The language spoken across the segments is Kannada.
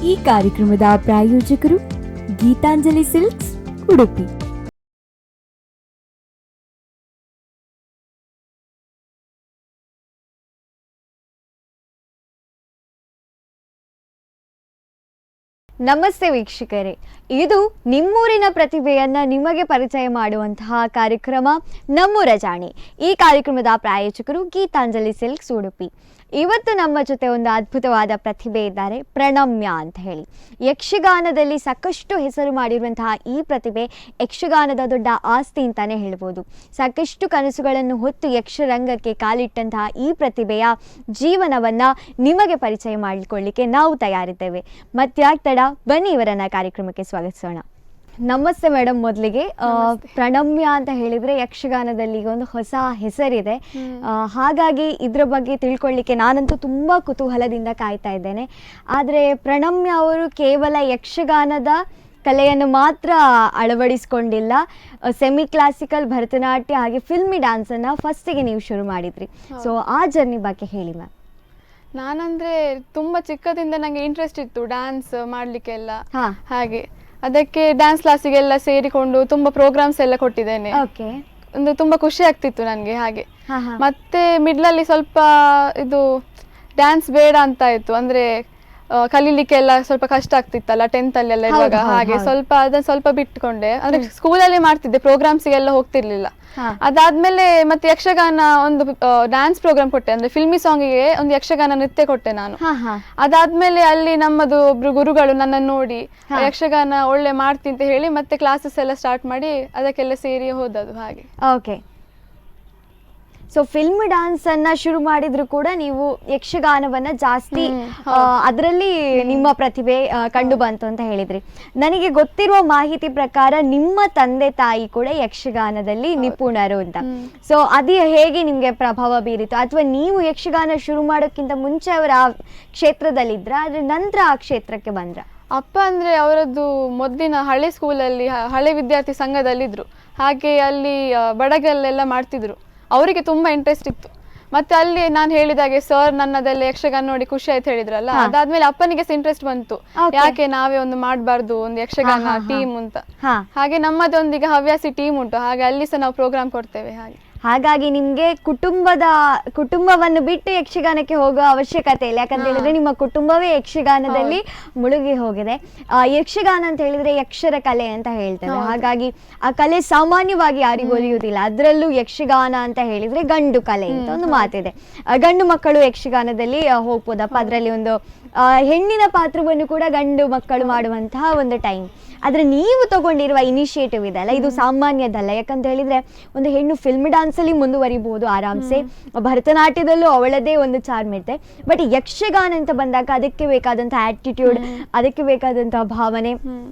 ಈ ಕಾರ್ಯಕ್ರಮದ ಪ್ರಾಯೋಜಕರು ಗೀತಾಂಜಲಿ ಸಿಲ್ಕ್ಸ್ ಉಡುಪಿ. ನಮಸ್ತೆ ವೀಕ್ಷಕರೇ, ಇದು ನಿಮ್ಮೂರಿನ ಪ್ರತಿಭೆಯನ್ನ ನಿಮಗೆ ಪರಿಚಯ ಮಾಡುವಂತಹ ಕಾರ್ಯಕ್ರಮ ನಮ್ಮೂರ ಜಾಣಿ. ಈ ಕಾರ್ಯಕ್ರಮದ ಪ್ರಾಯೋಜಕರು ಗೀತಾಂಜಲಿ ಸಿಲ್ಕ್ಸ್ ಉಡುಪಿ. ಇವತ್ತು ನಮ್ಮ ಜೊತೆ ಒಂದು ಅದ್ಭುತವಾದ ಪ್ರತಿಭೆ ಇದ್ದಾರೆ, ಪ್ರಣಮ್ಯ ಅಂತ ಹೇಳಿ. ಯಕ್ಷಗಾನದಲ್ಲಿ ಸಾಕಷ್ಟು ಹೆಸರು ಮಾಡಿರುವಂತಹ ಈ ಪ್ರತಿಭೆ ಯಕ್ಷಗಾನದ ದೊಡ್ಡ ಆಸ್ತಿ ಅಂತಾನೆ ಹೇಳ್ಬೋದು. ಸಾಕಷ್ಟು ಕನಸುಗಳನ್ನು ಹೊತ್ತು ಯಕ್ಷರಂಗಕ್ಕೆ ಕಾಲಿಟ್ಟಂತಹ ಈ ಪ್ರತಿಭೆಯ ಜೀವನವನ್ನ ನಿಮಗೆ ಪರಿಚಯ ಮಾಡಿಕೊಳ್ಳಿಕ್ಕೆ ನಾವು ತಯಾರಿದ್ದೇವೆ. ಮತ್ಯಾಕ್ ತಡ, ಬನ್ನಿ ಇವರನ್ನ ಕಾರ್ಯಕ್ರಮಕ್ಕೆ ಸ್ವಾಗತಿಸೋಣ. ನಮಸ್ತೆ ಮೇಡಮ್. ಮೊದಲಿಗೆ ಪ್ರಣಮ್ಯ ಅಂತ ಹೇಳಿದ್ರೆ ಯಕ್ಷಗಾನದಲ್ಲಿ ಈಗ ಒಂದು ಹೊಸ ಹೆಸರಿದೆ, ಹಾಗಾಗಿ ಇದ್ರ ಬಗ್ಗೆ ತಿಳ್ಕೊಳ್ಳಿಕ್ಕೆ ನಾನಂತೂ ತುಂಬಾ ಕುತೂಹಲದಿಂದ ಕಾಯ್ತಾ ಇದ್ದೇನೆ. ಆದರೆ ಪ್ರಣಮ್ಯ ಅವರು ಕೇವಲ ಯಕ್ಷಗಾನದ ಕಲೆಯನ್ನು ಮಾತ್ರ ಅಳವಡಿಸ್ಕೊಂಡಿಲ್ಲ, ಸೆಮಿ ಕ್ಲಾಸಿಕಲ್, ಭರತನಾಟ್ಯ ಹಾಗೆ ಫಿಲ್ಮಿ ಡ್ಯಾನ್ಸನ್ನು ಫಸ್ಟಿಗೆ ನೀವು ಶುರು ಮಾಡಿದ್ರಿ. ಸೊ ಆ ಜರ್ನಿ ಬಗ್ಗೆ ಹೇಳಿ ಮ್ಯಾಮ್. ನಾನಂದ್ರೆ ತುಂಬಾ ಚಿಕ್ಕದಿಂದ ನಂಗೆ ಇಂಟ್ರೆಸ್ಟ್ ಇತ್ತು ಡ್ಯಾನ್ಸ್ ಮಾಡ್ಲಿಕ್ಕೆಲ್ಲ. ಹಾಗೆ ಅದಕ್ಕೆ ಡ್ಯಾನ್ಸ್ ಕ್ಲಾಸಿಗೆಲ್ಲ ಸೇರಿಕೊಂಡು ತುಂಬಾ ಪ್ರೋಗ್ರಾಮ್ಸ್ ಎಲ್ಲ ಕೊಟ್ಟಿದ್ದೇನೆ. ಒಂದು ತುಂಬಾ ಖುಷಿ ಆಗ್ತಿತ್ತು ನನಗೆ. ಹಾಗೆ ಮತ್ತೆ ಮಿಡ್ಲಲ್ಲಿ ಸ್ವಲ್ಪ ಇದು ಡ್ಯಾನ್ಸ್ ಬೇಡ ಅಂತ ಆಯ್ತು, ಅಂದ್ರೆ ಕಲೀಲಿಕ್ಕೆಲ್ಲ ಸ್ವಲ್ಪ ಕಷ್ಟ ಆಗ್ತಿತ್ತಲ್ಲ 10th ಅಲ್ಲಿ ಎಲ್ಲ ಇರುವಾಗ. ಹಾಗೆ ಅದನ್ನ ಸ್ವಲ್ಪ ಬಿಟ್ಕೊಂಡೆ. ಅಂದ್ರೆ ಸ್ಕೂಲಲ್ಲಿ ಮಾಡ್ತಿದ್ದೆ, ಪ್ರೋಗ್ರಾಮ್ಸ್ಗೆಲ್ಲ ಹೋಗ್ತಿರ್ಲಿಲ್ಲ. ಅದಾದ್ಮೇಲೆ ಮತ್ತೆ ಯಕ್ಷಗಾನ ಒಂದು ಡ್ಯಾನ್ಸ್ ಪ್ರೋಗ್ರಾಮ್ ಕೊಟ್ಟೆ, ಅಂದ್ರೆ ಫಿಲ್ಮಿ ಸಾಂಗಿಗೆ ಒಂದು ಯಕ್ಷಗಾನ ನೃತ್ಯ ಕೊಟ್ಟೆ ನಾನು. ಅದಾದ್ಮೇಲೆ ಅಲ್ಲಿ ನಮ್ಮದು ಒಬ್ರು ಗುರುಗಳು ನನ್ನನ್ನು ನೋಡಿ ಯಕ್ಷಗಾನ ಒಳ್ಳೆ ಮಾಡ್ತಿ ಅಂತ ಹೇಳಿ ಮತ್ತೆ ಕ್ಲಾಸಸ್ ಎಲ್ಲ ಸ್ಟಾರ್ಟ್ ಮಾಡಿ ಅದಕ್ಕೆಲ್ಲ ಸೇರಿ ಹೋದದು. ಹಾಗೆ ಓಕೆ. ಸೊ ಫಿಲ್ಮ್ ಡ್ಯಾನ್ಸ್ ಅನ್ನ ಶುರು ಮಾಡಿದ್ರು ಕೂಡ ನೀವು ಯಕ್ಷಗಾನವನ್ನ ಜಾಸ್ತಿ ಅದರಲ್ಲಿ ನಿಮ್ಮ ಪ್ರತಿಭೆ ಕಂಡು ಬಂತು ಅಂತ ಹೇಳಿದ್ರಿ. ನನಗೆ ಗೊತ್ತಿರುವ ಮಾಹಿತಿ ಪ್ರಕಾರ ನಿಮ್ಮ ತಂದೆ ತಾಯಿ ಕೂಡ ಯಕ್ಷಗಾನದಲ್ಲಿ ನಿಪುಣರು ಅಂತ. ಸೊ ಅದು ಹೇಗೆ ನಿಮ್ಗೆ ಪ್ರಭಾವ ಬೀರಿತು, ಅಥವಾ ನೀವು ಯಕ್ಷಗಾನ ಶುರು ಮಾಡೋಕ್ಕಿಂತ ಮುಂಚೆ ಅವರ ಆ ಕ್ಷೇತ್ರದಲ್ಲಿದ್ರ, ಅದ್ರ ನಂತರ ಆ ಕ್ಷೇತ್ರಕ್ಕೆ ಬಂದ್ರ? ಅಪ್ಪ ಅಂದ್ರೆ ಅವರದ್ದು ಮೊದಲಿನ ಹಳೆ ಸ್ಕೂಲಲ್ಲಿ ಹಳೆ ವಿದ್ಯಾರ್ಥಿ ಸಂಘದಲ್ಲಿದ್ರು. ಹಾಗೆ ಅಲ್ಲಿ ಬಡಗಲ್ಲೆಲ್ಲ ಮಾಡ್ತಿದ್ರು. ಅವರಿಗೆ ತುಂಬಾ ಇಂಟ್ರೆಸ್ಟ್ ಇತ್ತು. ಮತ್ತೆ ಅಲ್ಲಿ ನಾನು ಹೇಳಿದಾಗೆ ಸರ್ ನನ್ನದೆಲ್ಲ ಯಕ್ಷಗಾನ ನೋಡಿ ಖುಷಿ ಆಯ್ತು ಹೇಳಿದ್ರಲ್ಲ, ಅದಾದ್ಮೇಲೆ ಅಪ್ಪನಿಗೆ ಇಂಟ್ರೆಸ್ಟ್ ಬಂತು, ಯಾಕೆ ನಾವೇ ಒಂದು ಮಾಡಬಾರ್ದು ಒಂದು ಯಕ್ಷಗಾನ ಟೀಮ್ ಅಂತ. ಹಾಗೆ ನಮ್ಮದೊಂದಿಗೆ ಹವ್ಯಾಸಿ ಟೀಮ್ ಉಂಟು, ಹಾಗೆ ಅಲ್ಲಿ ಸಹ ನಾವು ಪ್ರೋಗ್ರಾಮ್ ಕೊಡ್ತೇವೆ. ಹಾಗಾಗಿ ನಿಮ್ಗೆ ಕುಟುಂಬವನ್ನು ಬಿಟ್ಟು ಯಕ್ಷಗಾನಕ್ಕೆ ಹೋಗುವ ಅವಶ್ಯಕತೆ ಇಲ್ಲ, ಯಾಕಂತ ಹೇಳಿದ್ರೆ ನಿಮ್ಮ ಕುಟುಂಬವೇ ಯಕ್ಷಗಾನದಲ್ಲಿ ಮುಳುಗಿ ಹೋಗಿದೆ. ಯಕ್ಷಗಾನ ಅಂತ ಹೇಳಿದ್ರೆ ಯಕ್ಷರ ಕಲೆ ಅಂತ ಹೇಳ್ತೇವೆ. ಹಾಗಾಗಿ ಆ ಕಲೆ ಸಾಮಾನ್ಯವಾಗಿ ಯಾರಿಗೂ ಒಲಿಯುವುದಿಲ್ಲ. ಅದರಲ್ಲೂ ಯಕ್ಷಗಾನ ಅಂತ ಹೇಳಿದ್ರೆ ಗಂಡು ಕಲೆ ಅಂತ ಒಂದು ಮಾತಿದೆ. ಗಂಡು ಮಕ್ಕಳು ಯಕ್ಷಗಾನದಲ್ಲಿ ಹೋಗ್ಬೋದಪ್ಪ, ಅದರಲ್ಲಿ ಒಂದು ಹೆಣ್ಣಿನ ಪಾತ್ರವನ್ನು ಕೂಡ ಗಂಡು ಮಕ್ಕಳು ಮಾಡುವಂತಹ ಒಂದು ಟೈಮ್. ಆದ್ರೆ ನೀವು ತಗೊಂಡಿರುವ ಇನಿಷಿಯೇಟಿವ್ ಇದೆ ಅಲ್ಲ, ಇದು ಸಾಮಾನ್ಯದಲ್ಲ. ಯಾಕಂತ ಹೇಳಿದ್ರೆ ಒಂದು ಹೆಣ್ಣು ಫಿಲ್ಮ್ ಡ್ಯಾನ್ಸ್ ಅಲ್ಲಿ ಮುಂದುವರಿಬಹುದು ಆರಾಮ್ಸೆ, ಭರತನಾಟ್ಯದಲ್ಲೂ ಅವಳದೇ ಒಂದು ಚಾರ್ಮ್ ಇರುತ್ತೆ. ಬಟ್ ಯಕ್ಷಗಾನ ಅಂತ ಬಂದಾಗ ಅದಕ್ಕೆ ಬೇಕಾದಂತಹ ಆಟಿಟ್ಯೂಡ್, ಅದಕ್ಕೆ ಬೇಕಾದಂತಹ ಭಾವನೆ,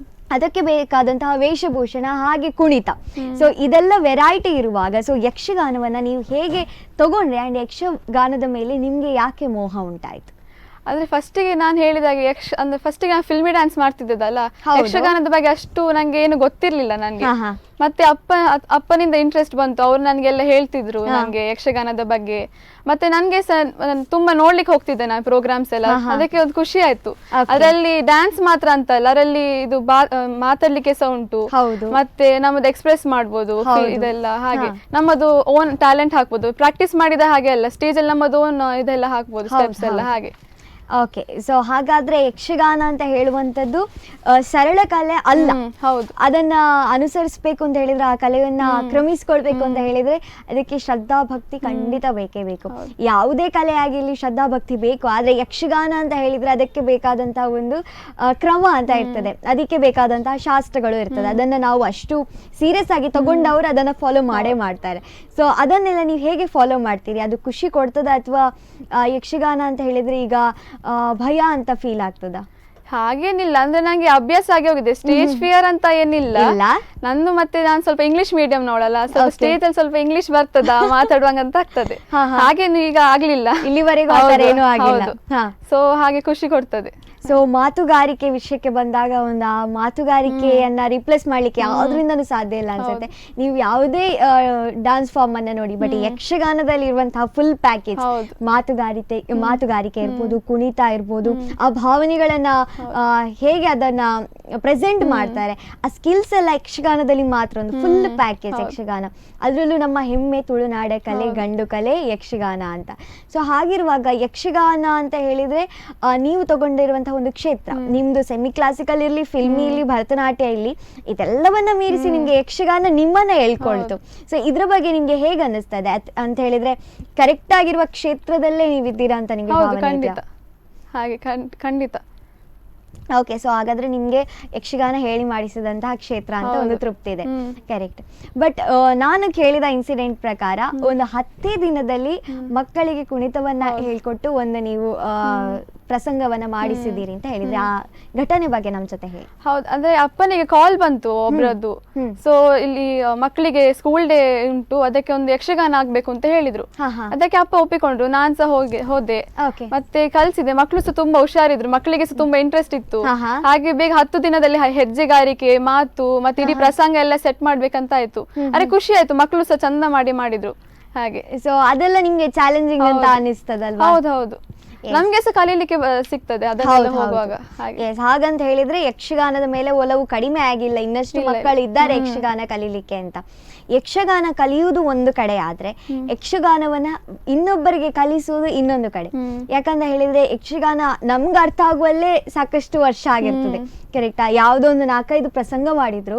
ಅದಕ್ಕೆ ಬೇಕಾದಂತಹ ವೇಷಭೂಷಣ, ಹಾಗೆ ಕುಣಿತ, ಸೊ ಇದೆಲ್ಲ ವೆರೈಟಿ ಇರುವಾಗ ಸೊ ಯಕ್ಷಗಾನವನ್ನ ನೀವು ಹೇಗೆ ತಗೊಂಡ್ರೆ ಅಂಡ್ ಯಕ್ಷಗಾನದ ಮೇಲೆ ನಿಮ್ಗೆ ಯಾಕೆ ಮೋಹ ಉಂಟಾಯ್ತು? ಅಂದ್ರೆ ಫಸ್ಟಿಗೆ ನಾನು ಹೇಳಿದಾಗೆ ಅಂದ್ರೆ ಫಸ್ಟಿಗೆ ನಾನು ಫಿಲ್ಮಿ ಡ್ಯಾನ್ಸ್ ಮಾಡ್ತಿದ್ದದಲ್ಲ, ಯಕ್ಷಗಾನದ ಬಗ್ಗೆ ಅಷ್ಟು ನಂಗೆ ಏನು ಗೊತ್ತಿರ್ಲಿಲ್ಲ ನನಗೆ. ಮತ್ತೆ ಅಪ್ಪನಿಂದ ಇಂಟ್ರೆಸ್ಟ್ ಬಂತು, ಅವ್ರು ನನ್ಗೆಲ್ಲ ಹೇಳ್ತಿದ್ರು ನಂಗೆ ಯಕ್ಷಗಾನದ ಬಗ್ಗೆ. ಮತ್ತೆ ನನ್ಗೆ ತುಂಬಾ ನೋಡ್ಲಿಕ್ಕೆ ಹೋಗ್ತಿದ್ದೆ ನಾನು ಪ್ರೋಗ್ರಾಮ್ಸ್ ಎಲ್ಲ, ಅದಕ್ಕೆ ಒಂದು ಖುಷಿ ಆಯ್ತು. ಅದರಲ್ಲಿ ಡ್ಯಾನ್ಸ್ ಮಾತ್ರ ಅಂತ ಅಲ್ಲ, ಅದರಲ್ಲಿ ಇದು ಮಾತಾಡ್ಲಿಕ್ಕೆ ಸಹ ಉಂಟು, ಮತ್ತೆ ನಮ್ಮದು ಎಕ್ಸ್ಪ್ರೆಸ್ ಮಾಡ್ಬೋದು ಇದೆಲ್ಲ. ಹಾಗೆ ನಮ್ಮದು ಓನ್ ಟ್ಯಾಲೆಂಟ್ ಹಾಕ್ಬೋದು, ಪ್ರಾಕ್ಟೀಸ್ ಮಾಡಿದ ಹಾಗೆ ಅಲ್ಲ, ಸ್ಟೇಜ್ ಅಲ್ಲಿ ನಮ್ಮದು ಓನ್ ಇದೆಲ್ಲ ಹಾಕ್ಬೋದು, ಸ್ಟೆಪ್ಸ್ ಎಲ್ಲ. ಹಾಗೆ ಓಕೆ. ಸೊ ಹಾಗಾದ್ರೆ ಯಕ್ಷಗಾನ ಅಂತ ಹೇಳುವಂಥದ್ದು ಸರಳ ಕಲೆ ಅಲ್ಲ. ಹೌದು. ಅದನ್ನ ಅನುಸರಿಸಬೇಕು ಅಂತ ಹೇಳಿದ್ರೆ, ಆ ಕಲೆಯನ್ನ ಕ್ರಮಿಸ್ಕೊಳ್ಬೇಕು ಅಂತ ಹೇಳಿದ್ರೆ ಅದಕ್ಕೆ ಶ್ರದ್ಧಾ ಭಕ್ತಿ ಖಂಡಿತ ಬೇಕೇ ಬೇಕು. ಯಾವುದೇ ಕಲೆ ಆಗಿರ್ಲಿ ಶ್ರದ್ಧಾ ಭಕ್ತಿ ಬೇಕು. ಆದ್ರೆ ಯಕ್ಷಗಾನ ಅಂತ ಹೇಳಿದ್ರೆ ಅದಕ್ಕೆ ಬೇಕಾದಂತಹ ಒಂದು ಕ್ರಮ ಅಂತ ಇರ್ತದೆ, ಅದಕ್ಕೆ ಬೇಕಾದಂತಹ ಶಾಸ್ತ್ರಗಳು ಇರ್ತದೆ. ಅದನ್ನ ನಾವು ಅಷ್ಟು ಸೀರಿಯಸ್ ಆಗಿ ತಗೊಂಡವರು ಅದನ್ನ ಫಾಲೋ ಮಾಡೇ ಮಾಡ್ತಾರೆ. ಸೊ ಅದನ್ನೆಲ್ಲ ನೀವು ಹೇಗೆ ಫಾಲೋ ಮಾಡ್ತೀರಿ? ಅದು ಖುಷಿ ಕೊಡ್ತದ, ಅಥವಾ ಯಕ್ಷಗಾನ ಅಂತ ಹೇಳಿದ್ರೆ ಈಗ ಭಯ ಅಂತ ಫೀಲ್ ಆಗ್ತದ? ಹಾಗೇನಿಲ್ಲ, ಅಂದ್ರೆ ನಂಗೆ ಅಭ್ಯಾಸ ಆಗಿ ಹೋಗಿದೆ. ಸ್ಟೇಜ್ ಫಿಯರ್ ಅಂತ ಏನಿಲ್ಲ ನಂದು. ಮತ್ತೆ ನಾನು ಸ್ವಲ್ಪ ಇಂಗ್ಲಿಷ್ ಮೀಡಿಯಂ ನೋಡಲ್ಲ, ಸ್ವಲ್ಪ ಸ್ಟೇಜ್ ಅಲ್ಲಿ ಸ್ವಲ್ಪ ಇಂಗ್ಲಿಷ್ ಬರ್ತದ ಮಾತಾಡುವಂಗಂತ ಆಗ್ತದೆ. ಹಾಗೇನು ಈಗ ಆಗ್ಲಿಲ್ಲ ಇಲ್ಲಿವರೆಗೂ. ಸೊ ಹಾಗೆ ಖುಷಿ ಕೊಡ್ತದೆ. ಸೊ ಮಾತುಗಾರಿಕೆ ವಿಷಯಕ್ಕೆ ಬಂದಾಗ ಒಂದು ಆ ಮಾತುಗಾರಿಕೆಯನ್ನ ರಿಪ್ಲೇಸ್ ಮಾಡ್ಲಿಕ್ಕೆ ಯಾವ್ದ್ರಿಂದನೂ ಸಾಧ್ಯ ಇಲ್ಲ ಅನ್ಸುತ್ತೆ. ನೀವು ಯಾವುದೇ ಡಾನ್ಸ್ ಫಾರ್ಮ್ ಅನ್ನ ನೋಡಿ, ಬಟ್ ಯಕ್ಷಗಾನದಲ್ಲಿ ಇರುವಂತಹ ಫುಲ್ ಪ್ಯಾಕೇಜ್, ಮಾತುಗಾರಿಕೆ ಇರ್ಬೋದು, ಕುಣಿತ ಇರ್ಬೋದು, ಆ ಭಾವನೆಗಳನ್ನ ಹೇಗೆ ಅದನ್ನ ಪ್ರೆಸೆಂಟ್ ಮಾಡ್ತಾರೆ, ಆ ಸ್ಕಿಲ್ಸ್ ಎಲ್ಲ ಯಕ್ಷಗಾನದಲ್ಲಿ ಮಾತ್ರ ಒಂದು ಫುಲ್ ಪ್ಯಾಕೇಜ್ ಯಕ್ಷಗಾನ. ಅದರಲ್ಲೂ ನಮ್ಮ ಹೆಮ್ಮೆ ತುಳುನಾಡ ಕಲೆ, ಗಂಡು ಕಲೆ ಯಕ್ಷಗಾನ ಅಂತ. ಸೊ ಹಾಗಿರುವಾಗ ಯಕ್ಷಗಾನ ಅಂತ ಹೇಳಿದ್ರೆ ನೀವು ತಗೊಂಡಿರುವಂತಹ ಒಂದು ಕ್ಷೇತ್ರ, ನಿಮ್ದು ಸೆಮಿ ಕ್ಲಾಸಿಕಲ್ ಇರ್ಲಿ, ಫಿಲ್ಮಿ ಇರ್ಲಿ, ಭರತನಾಟ್ಯ ಇರ್ಲಿ, ಇದೆಲ್ಲವನ್ನ ಮೀರಿಸಿ ನಿಮ್ಗೆ ಯಕ್ಷಗಾನ ನಿಮ್ಮನ್ನ ಹೇಳ್ಕೊಳ್ತು. ಸೊ ಇದ್ರ ಬಗ್ಗೆ ನಿಮ್ಗೆ ಹೇಗೆ ಅನ್ನಿಸ್ತದೆ ಅಂತ ಹೇಳಿದ್ರೆ, ಕರೆಕ್ಟ್ ಆಗಿರುವ ಕ್ಷೇತ್ರದಲ್ಲೇ ನೀವಿದ್ದೀರಾ ಅಂತ ನಿಮ್ಗೆ ಭಾವನೆ ಇದೆಯಾ? ಹಾಗೆ ಖಂಡಿತ. ಓಕೆ, ಸೊ ಹಾಗಾದ್ರೆ ನಿಮ್ಗೆ ಯಕ್ಷಗಾನ ಹೇಳಿ ಮಾಡಿಸಿದಂತಹ ಕ್ಷೇತ್ರ ಅಂತ ಒಂದು ತೃಪ್ತಿ ಇದೆ. ಕರೆಕ್ಟ್. ಬಟ್ ನಾನು ಕೇಳಿದ ಇನ್ಸಿಡೆಂಟ್ ಪ್ರಕಾರ ಒಂದು 10 ದಿನದಲ್ಲಿ ಮಕ್ಕಳಿಗೆ ಕುಣಿತವನ್ನ ಹೇಳ್ಕೊಟ್ಟು ಒಂದು ನೀವು ಪ್ರಸಂಗವನ್ನ ಮಾಡಿಸಿದ್ದೀರಿ ಅಂತ ಹೇಳಿದ್ರೆ, ಆ ಘಟನೆ ಬಗ್ಗೆ ನಮ್ ಜೊತೆ ಹೇಳಿ. ಹೌದು, ಅಂದ್ರೆ ಅಪ್ಪನಿಗೆ ಕಾಲ್ ಬಂತು ಒಬ್ರದ್ದು. ಸೊ ಇಲ್ಲಿ ಮಕ್ಕಳಿಗೆ ಸ್ಕೂಲ್ ಡೇ ಉಂಟು, ಅದಕ್ಕೆ ಒಂದು ಯಕ್ಷಗಾನ ಆಗ್ಬೇಕು ಅಂತ ಹೇಳಿದ್ರು. ಅದಕ್ಕೆ ಅಪ್ಪ ಒಪ್ಪಿಕೊಂಡ್ರು. ನಾನ್ ಸಹ ಹೋದೆ, ಮತ್ತೆ ಕಲ್ಸಿದೆ. ಮಕ್ಕಳು ಸಹ ತುಂಬಾ ಹುಷಾರಿದ್ರು, ಮಕ್ಕಳಿಗೆ ಸಹ ತುಂಬಾ ಇಂಟ್ರೆಸ್ಟ್ ಇತ್ತು. ಹಾಗೆ ಬೇಗ 10 ದಿನದಲ್ಲಿ ಹೆಜ್ಜೆಗಾರಿಕೆ, ಮಾತು ಮತ್ತೆ ಇಡೀ ಪ್ರಸಂಗ ಎಲ್ಲ ಸೆಟ್ ಮಾಡ್ಬೇಕಂತ ಆಯ್ತು. ಅರೆ ಖುಷಿ ಆಯ್ತು, ಮಕ್ಕಳು ಸಹ ಚಂದ ಮಾಡಿದ್ರು ಹಾಗೆ. ಸೊ ಅದೆಲ್ಲ ನಿಮ್ಗೆ ಚಾಲೆಂಜಿಂಗ್ ಅಂತ ಅನಿಸ್ತದಲ್ವಾ? ಹೌದು, ನಮ್ಗೆ ಸಹ ಕಲೀಲಿಕ್ಕೆ ಸಿಗ್ತದೆ ಅದನ್ನೆಲ್ಲ ಹೋಗುವಾಗ. ಹಾಗಂತ ಹೇಳಿದ್ರೆ ಯಕ್ಷಗಾನದ ಮೇಲೆ ಒಲವು ಕಡಿಮೆ ಆಗಿಲ್ಲ, ಇನ್ನಷ್ಟು ಮಕ್ಕಳು ಇದ್ದಾರೆ ಯಕ್ಷಗಾನ ಕಲೀಲಿಕ್ಕೆ ಅಂತ. ಯಕ್ಷಗಾನ ಕಲಿಯುವುದು ಒಂದು ಕಡೆ ಆದ್ರೆ ಯಕ್ಷಗಾನವನ್ನ ಇನ್ನೊಬ್ಬರಿಗೆ ಕಲಿಸುವುದು ಇನ್ನೊಂದು ಕಡೆ. ಯಾಕಂತ ಹೇಳಿದ್ರೆ ಯಕ್ಷಗಾನ ನಮ್ಗೆ ಅರ್ಥ ಆಗುವಲ್ಲೇ ಸಾಕಷ್ಟು ವರ್ಷ ಆಗಿರ್ತದೆ. ಕರೆಕ್ಟಾ? ಯಾವುದೋ ಒಂದು 4-5 ಪ್ರಸಂಗ ಮಾಡಿದ್ರು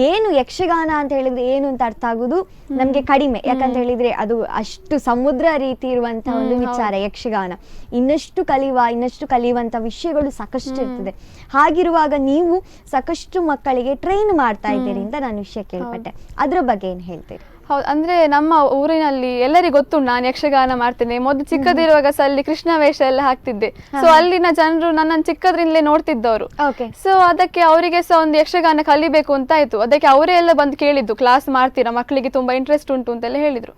ಏನು ಯಕ್ಷಗಾನ ಅಂತ ಹೇಳಿದ್ರೆ ಏನು ಅಂತ ಅರ್ಥ ಆಗುದು ನಮ್ಗೆ ಕಡಿಮೆ. ಯಾಕಂತ ಹೇಳಿದ್ರೆ ಅದು ಅಷ್ಟು ಸಮುದ್ರ ರೀತಿ ಇರುವಂತಹ ಒಂದು ವಿಚಾರ ಯಕ್ಷಗಾನ. ಇನ್ನಷ್ಟು ಕಲಿಯುವಂತ ವಿಷಯಗಳು ಸಾಕಷ್ಟು ಇರ್ತದೆ. ಹಾಗಿರುವಾಗ ನೀವು ಸಾಕಷ್ಟು ಮಕ್ಕಳಿಗೆ ಟ್ರೈನ್ ಮಾಡ್ತಾ ಇದ್ದೀರಿ ಅಂತ ನಾನು ವಿಷಯ ಕೇಳ್ಪಟ್ಟೆ. ಅದ್ರ ಬಗ್ಗೆ ಏನ್ ಹೇಳ್ತೀರಿ? ಹೌದು, ಅಂದ್ರೆ ನಮ್ಮ ಊರಿನಲ್ಲಿ ಎಲ್ಲರಿಗೂ ಗೊತ್ತುಂಟು ನಾನು ಯಕ್ಷಗಾನ ಮಾಡ್ತೇನೆ. ಮೊದಲು ಚಿಕ್ಕದಿರುವಾಗ ಸಹ ಅಲ್ಲಿ ಕೃಷ್ಣ ವೇಷ ಎಲ್ಲ ಹಾಕ್ತಿದ್ದೆ. ಸೊ ಅಲ್ಲಿನ ಜನರು ನನ್ನನ್ನು ಚಿಕ್ಕದ್ರಿಂದಲೇ ನೋಡ್ತಿದ್ದವರು. ಸೊ ಅದಕ್ಕೆ ಅವರಿಗೆ ಸಹ ಒಂದು ಯಕ್ಷಗಾನ ಕಲಿಬೇಕು ಅಂತ ಆಯ್ತು. ಅದಕ್ಕೆ ಅವರೇ ಎಲ್ಲ ಬಂದು ಕೇಳಿದ್ದು, ಕ್ಲಾಸ್ ಮಾಡ್ತೀರಾ, ಮಕ್ಕಳಿಗೆ ತುಂಬಾ ಇಂಟ್ರೆಸ್ಟ್ ಉಂಟು ಅಂತೆಲ್ಲ ಹೇಳಿದ್ರು.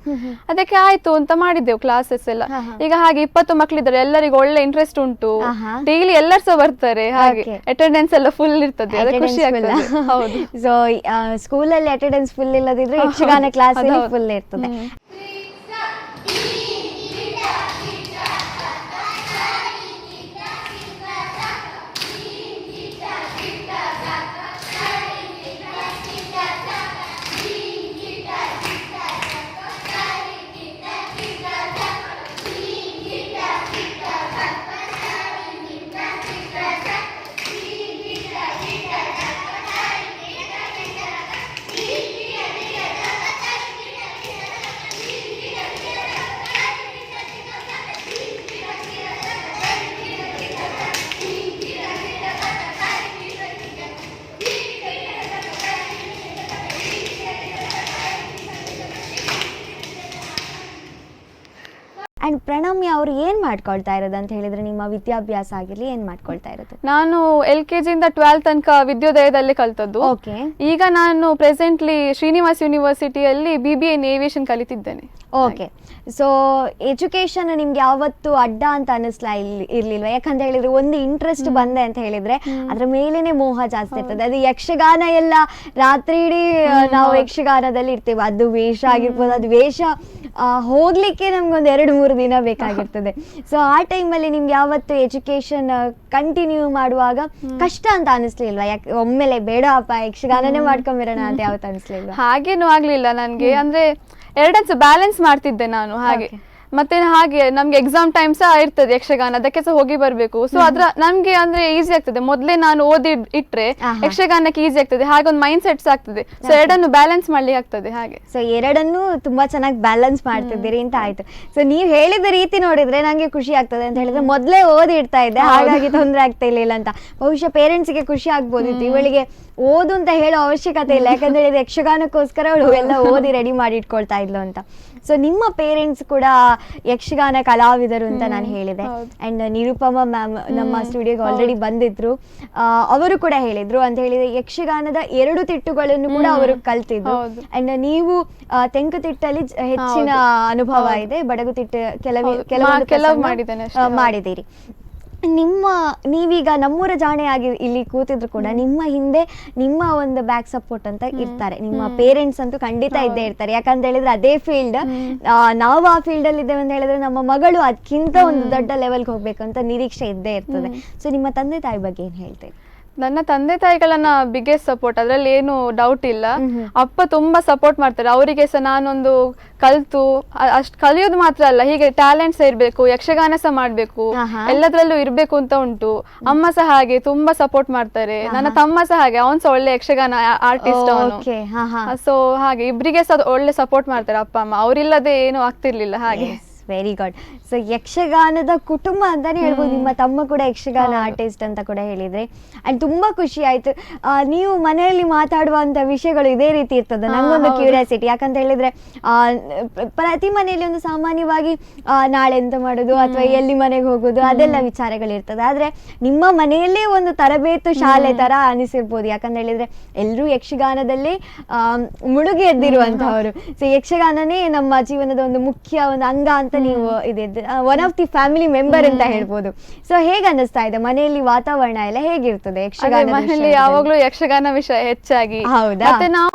ಅದಕ್ಕೆ ಆಯ್ತು ಅಂತ ಮಾಡಿದ್ದೆವು ಕ್ಲಾಸಸ್ ಎಲ್ಲ. ಈಗ ಹಾಗೆ 20 ಮಕ್ಕಳಿದ್ದಾರೆ, ಎಲ್ಲರಿಗೂ ಒಳ್ಳೆ ಇಂಟ್ರೆಸ್ಟ್ ಉಂಟು. ಡೈಲಿ ಎಲ್ಲರೂ ಸಹ ಬರ್ತಾರೆ, ಹಾಗೆ ಅಟೆಂಡೆನ್ಸ್ ಎಲ್ಲ ಫುಲ್ ಇರ್ತದೆ. ಅದು ಖುಷಿ ಆಗ್ತದೆ. ಹೌದು. ಸೊ ಸ್ಕೂಲಲ್ಲಿ ಅಟೆಂಡೆನ್ಸ್ ಫುಲ್ ಇಲ್ಲದಿದ್ರೆ ಯಕ್ಷಗಾನ ಕ್ಲಾಸ್ ಫುಲ್ ಇರ್ತದೆ. ಅಂಡ್ ಪ್ರಣಮ್ಯ ಅವರು ಏನ್ ಮಾಡ್ಕೊಳ್ತಾ ಇರೋದು ಅಂತ ಹೇಳಿದ್ರೆ, ನಿಮ್ಮ ವಿದ್ಯಾಭ್ಯಾಸ ಆಗಿರ್ಲಿ ಏನ್ ಮಾಡ್ಕೊಳ್ತಾ ಇರೋದು? ನಾನು LKG ಇಂದ 12 ತನಕ ವಿದ್ಯೋದಯದಲ್ಲಿ ಕಲ್ತದ್ದು. ಈಗ ನಾನು ಪ್ರೆಸೆಂಟ್ಲಿ ಶ್ರೀನಿವಾಸ್ ಯೂನಿವರ್ಸಿಟಿಯಲ್ಲಿ BBA ಇನ್ ಏವಿಯೇಷನ್ ಕಲಿತಿದ್ದೇನೆ. ಓಕೆ, ಸೊ ಎಜುಕೇಶನ್ ನಿಮ್ಗೆ ಯಾವತ್ತು ಅಡ್ಡ ಅಂತ ಅನಿಸ್ಲಾ ಇರ್ಲಿಲ್ವಾ? ಯಾಕಂತ ಹೇಳಿದ್ರೆ ಒಂದು ಇಂಟ್ರೆಸ್ಟ್ ಬಂದೆ ಅಂತ ಹೇಳಿದ್ರೆ ಅದ್ರ ಮೇಲೇನೆ ಮೋಹ ಜಾಸ್ತಿ ಇರ್ತದೆ. ಅದು ಯಕ್ಷಗಾನ ಎಲ್ಲ ರಾತ್ರಿ ಇಡೀ ನಾವು ಯಕ್ಷಗಾನದಲ್ಲಿ ಇರ್ತೇವೆ. ಅದು ವೇಷ ಆಗಿರ್ಬೋದು, ಅದು ವೇಷ ಹೋಗ್ಲಿಕ್ಕೆ ನಮ್ಗೊಂದು 2-3 ದಿನ ಬೇಕಾಗಿರ್ತದೆ. ಸೊ ಆ ಟೈಮಲ್ಲಿ ನಿಮ್ಗೆ ಯಾವತ್ತು ಎಜುಕೇಶನ್ ಕಂಟಿನ್ಯೂ ಮಾಡುವಾಗ ಕಷ್ಟ ಅಂತ ಅನಿಸ್ಲಿಲ್ವಾ? ಯಾಕೆ ಒಮ್ಮೆಲೆ ಬೇಡಪ್ಪ ಯಕ್ಷಗಾನನೇ ಮಾಡ್ಕೊಂಬಿರೋಣ ಅಂತ ಯಾವತ್ತು ಅನಿಸ್ಲಿಲ್ವಾ? ಹಾಗೇನು ಆಗ್ಲಿಲ್ಲ ನನ್ಗೆ. ಅಂದ್ರೆ ಎರಡನ್ನು ಬ್ಯಾಲೆನ್ಸ್ ಮಾಡ್ತಿದ್ದೆ ನಾನು ಹಾಗೆ. ಮತ್ತೆ ಹಾಗೆ ನಮ್ಗೆ ಎಕ್ಸಾಮ್ ಟೈಮ್ ಸಹ ಇರ್ತದೆ ಯಕ್ಷಗಾನ, ಅದಕ್ಕೆ ಸಹ ಹೋಗಿ ಬರ್ಬೇಕು. ಸೊ ಅದ್ರ ನಮ್ಗೆ ಅಂದ್ರೆ ಈಸಿ ಆಗ್ತದೆ. ಮೊದ್ಲೇ ನಾನು ಓದಿ ಇಟ್ರೆ ಯಕ್ಷಗಾನಕ್ಕೆ ಈಸಿ ಆಗ್ತದೆ, ಹಾಗೆ ಒಂದು ಮೈಂಡ್ ಸೆಟ್ಸ್ ಆಗ್ತದೆ. ಸೊ ಎರಡನ್ನು ಬ್ಯಾಲೆನ್ಸ್ ಮಾಡ್ಲಿಕ್ಕೆ ಆಗ್ತದೆ ಹಾಗೆ. ಸೊ ಎರಡನ್ನು ತುಂಬಾ ಚೆನ್ನಾಗಿ ಬ್ಯಾಲೆನ್ಸ್ ಮಾಡ್ತಿದ್ದೀರಿ ಅಂತ ಆಯ್ತು. ಸೊ ನೀವ್ ಹೇಳಿದ ರೀತಿ ನೋಡಿದ್ರೆ ನಂಗೆ ಖುಷಿ ಆಗ್ತದೆ. ಅಂತ ಹೇಳಿದ್ರೆ ಮೊದ್ಲೇ ಓದಿ ಇಡ್ತಾ ಇದ್ದೆ, ಹಾಗಾಗಿ ತೊಂದರೆ ಆಗ್ತಾ ಇಲ್ಲ ಅಂತ. ಬಹುಶಃ ಪೇರೆಂಟ್ಸ್ಗೆ ಖುಷಿ ಆಗ್ಬೋದಿತ್ತು, ಇವಳಿಗೆ ಓದು ಅಂತ ಹೇಳೋ ಅವಶ್ಯಕತೆ ಇಲ್ಲ, ಯಾಕಂದ್ರೆ ಹೇಳಿದ್ರೆ ಯಕ್ಷಗಾನಕ್ಕೋಸ್ಕರ ಅವಳು ಎಲ್ಲ ಓದಿ ರೆಡಿ ಮಾಡಿ ಇಟ್ಕೊಳ್ತಾ ಇದ್ಲು ಅಂತ. ಸೊ ನಿಮ್ಮ ಪೇರೆಂಟ್ಸ್ ಕೂಡ ಯಕ್ಷಗಾನ ಕಲಾವಿದರು ಅಂತ ನಾನು ಹೇಳಿದೆ. ಅಂಡ್ ನಿರುಪಮ ಮ್ಯಾಮ್ ನಮ್ಮ ಸ್ಟುಡಿಯೋಗೆ ಆಲ್ರೆಡಿ ಬಂದಿದ್ರು, ಅವರು ಕೂಡ ಹೇಳಿದ್ರು. ಅಂತ ಹೇಳಿದ್ರೆ ಯಕ್ಷಗಾನದ 2 ತಿಟ್ಟುಗಳನ್ನು ಕೂಡ ಅವರು ಕಲ್ತಿದ್ರು. ಅಂಡ್ ನೀವು ತೆಂಕುತಿಟ್ಟಲ್ಲಿ ಹೆಚ್ಚಿನ ಅನುಭವ ಇದೆ, ಬಡಗುತಿಟ್ಟು ಕೆಲವು ಮಾಡಿದ್ದೀರಿ. ನೀವೀಗ ನಮ್ಮೂರ ಜಾಣೆ ಆಗಿ ಇಲ್ಲಿ ಕೂತಿದ್ರು ಕೂಡ ನಿಮ್ಮ ಹಿಂದೆ ನಿಮ್ಮ ಒಂದು ಬ್ಯಾಕ್ ಸಪೋರ್ಟ್ ಅಂತ ಇರ್ತಾರೆ. ನಿಮ್ಮ ಪೇರೆಂಟ್ಸ್ ಅಂತೂ ಖಂಡಿತ ಇದ್ದೇ ಇರ್ತಾರೆ. ಯಾಕಂತ ಹೇಳಿದ್ರೆ ಅದೇ ಫೀಲ್ಡ್, ನಾವು ಆ ಫೀಲ್ಡ್ ಅಲ್ಲಿ ಇದ್ದೇವೆ ಅಂತ ಹೇಳಿದ್ರೆ ನಮ್ಮ ಮಗಳು ಅದಕ್ಕಿಂತ ಒಂದು ದೊಡ್ಡ ಲೆವೆಲ್ಗೆ ಹೋಗ್ಬೇಕು ಅಂತ ನಿರೀಕ್ಷೆ ಇದ್ದೇ ಇರ್ತದೆ. ಸೊ ನಿಮ್ಮ ತಂದೆ ತಾಯಿ ಬಗ್ಗೆ ಏನ್ ಹೇಳ್ತೇವೆ? ನನ್ನ ತಂದೆ ತಾಯಿಗಳನ್ನ ಬಿಗ್ಗೆಸ್ಟ್ ಸಪೋರ್ಟ್, ಅದ್ರಲ್ಲಿ ಏನು ಡೌಟ್ ಇಲ್ಲ. ಅಪ್ಪ ತುಂಬಾ ಸಪೋರ್ಟ್ ಮಾಡ್ತಾರೆ. ಅವರಿಗೆ ಸಹ ನಾನೊಂದು ಕಲ್ತು ಅಷ್ಟು ಕಲಿಯೋದು ಮಾತ್ರ ಅಲ್ಲ, ಹೀಗೆ ಟ್ಯಾಲೆಂಟ್ಸ್ ಇರ್ಬೇಕು, ಯಕ್ಷಗಾನ ಸಹ ಮಾಡ್ಬೇಕು, ಎಲ್ಲದ್ರಲ್ಲೂ ಇರ್ಬೇಕು ಅಂತ ಉಂಟು. ಅಮ್ಮ ಸಹ ಹಾಗೆ ತುಂಬಾ ಸಪೋರ್ಟ್ ಮಾಡ್ತಾರೆ. ನನ್ನ ತಮ್ಮ ಸಹ ಹಾಗೆ, ಅವನ್ ಸಹ ಒಳ್ಳೆ ಯಕ್ಷಗಾನ ಆರ್ಟಿಸ್ಟ್ ಅವನು. ಸೊ ಹಾಗೆ ಇಬ್ರಿಗೆ ಸಹ ಒಳ್ಳೆ ಸಪೋರ್ಟ್ ಮಾಡ್ತಾರೆ ಅಪ್ಪ ಅಮ್ಮ. ಅವರಿಲ್ಲದೆ ಏನು ಆಗ್ತಿರ್ಲಿಲ್ಲ ಹಾಗೆ. Very good. ಸೊ ಯಕ್ಷಗಾನದ ಕುಟುಂಬ ಅಂತಾನೆ ಹೇಳ್ಬೋದು. ನಿಮ್ಮ ತಮ್ಮ ಕೂಡ ಯಕ್ಷಗಾನ ಆರ್ಟಿಸ್ಟ್ ಅಂತ ಕೂಡ ಹೇಳಿದ್ರೆ, ಅಂಡ್ ತುಂಬಾ ಖುಷಿ ಆಯ್ತು. ನೀವು ಮನೆಯಲ್ಲಿ ಮಾತಾಡುವಂತ ವಿಷಯಗಳು ಇದೇ ರೀತಿ ಇರ್ತದೆ. ನಂಗೊಂದು ಕ್ಯೂರಿಯಾಸಿಟಿ, ಯಾಕಂತ ಹೇಳಿದ್ರೆ ಪ್ರತಿ ಮನೆಯಲ್ಲಿ ಒಂದು ಸಾಮಾನ್ಯವಾಗಿ ನಾಳೆ ಎಂತ ಮಾಡೋದು ಅಥವಾ ಎಲ್ಲಿ ಮನೆಗೆ ಹೋಗೋದು ಅದೆಲ್ಲ ವಿಚಾರಗಳಿರ್ತದೆ. ಆದ್ರೆ ನಿಮ್ಮ ಮನೆಯಲ್ಲೇ ಒಂದು ತರಬೇತು ಶಾಲೆ ತರ ಅನಿಸಿರ್ಬೋದು. ಯಾಕಂತ ಹೇಳಿದ್ರೆ ಎಲ್ಲರೂ ಯಕ್ಷಗಾನದಲ್ಲಿ ಮುಳುಗಿ ಎದ್ದಿರುವಂತಹವರು. ಸೊ ಯಕ್ಷಗಾನನೇ ನಮ್ಮ ಜೀವನದ ಒಂದು ಮುಖ್ಯ ಒಂದು ಅಂಗ ಅಂತ ನೀವು ಇದೆ, one of the family member ಅಂತ ಹೇಳ್ಬೋದು. ಸೊ ಹೇಗೆ ಅನ್ನಿಸ್ತಾ ಇದೆ ಮನೆಯಲ್ಲಿ ವಾತಾವರಣ ಎಲ್ಲ ಹೇಗಿರ್ತದೆ ಯಕ್ಷಗಾನ ಮನೆಯಲ್ಲಿ? ಯಾವಾಗ್ಲೂ ಯಕ್ಷಗಾನ ವಿಷಯ ಹೆಚ್ಚಾಗಿ. ಮತ್ತೆ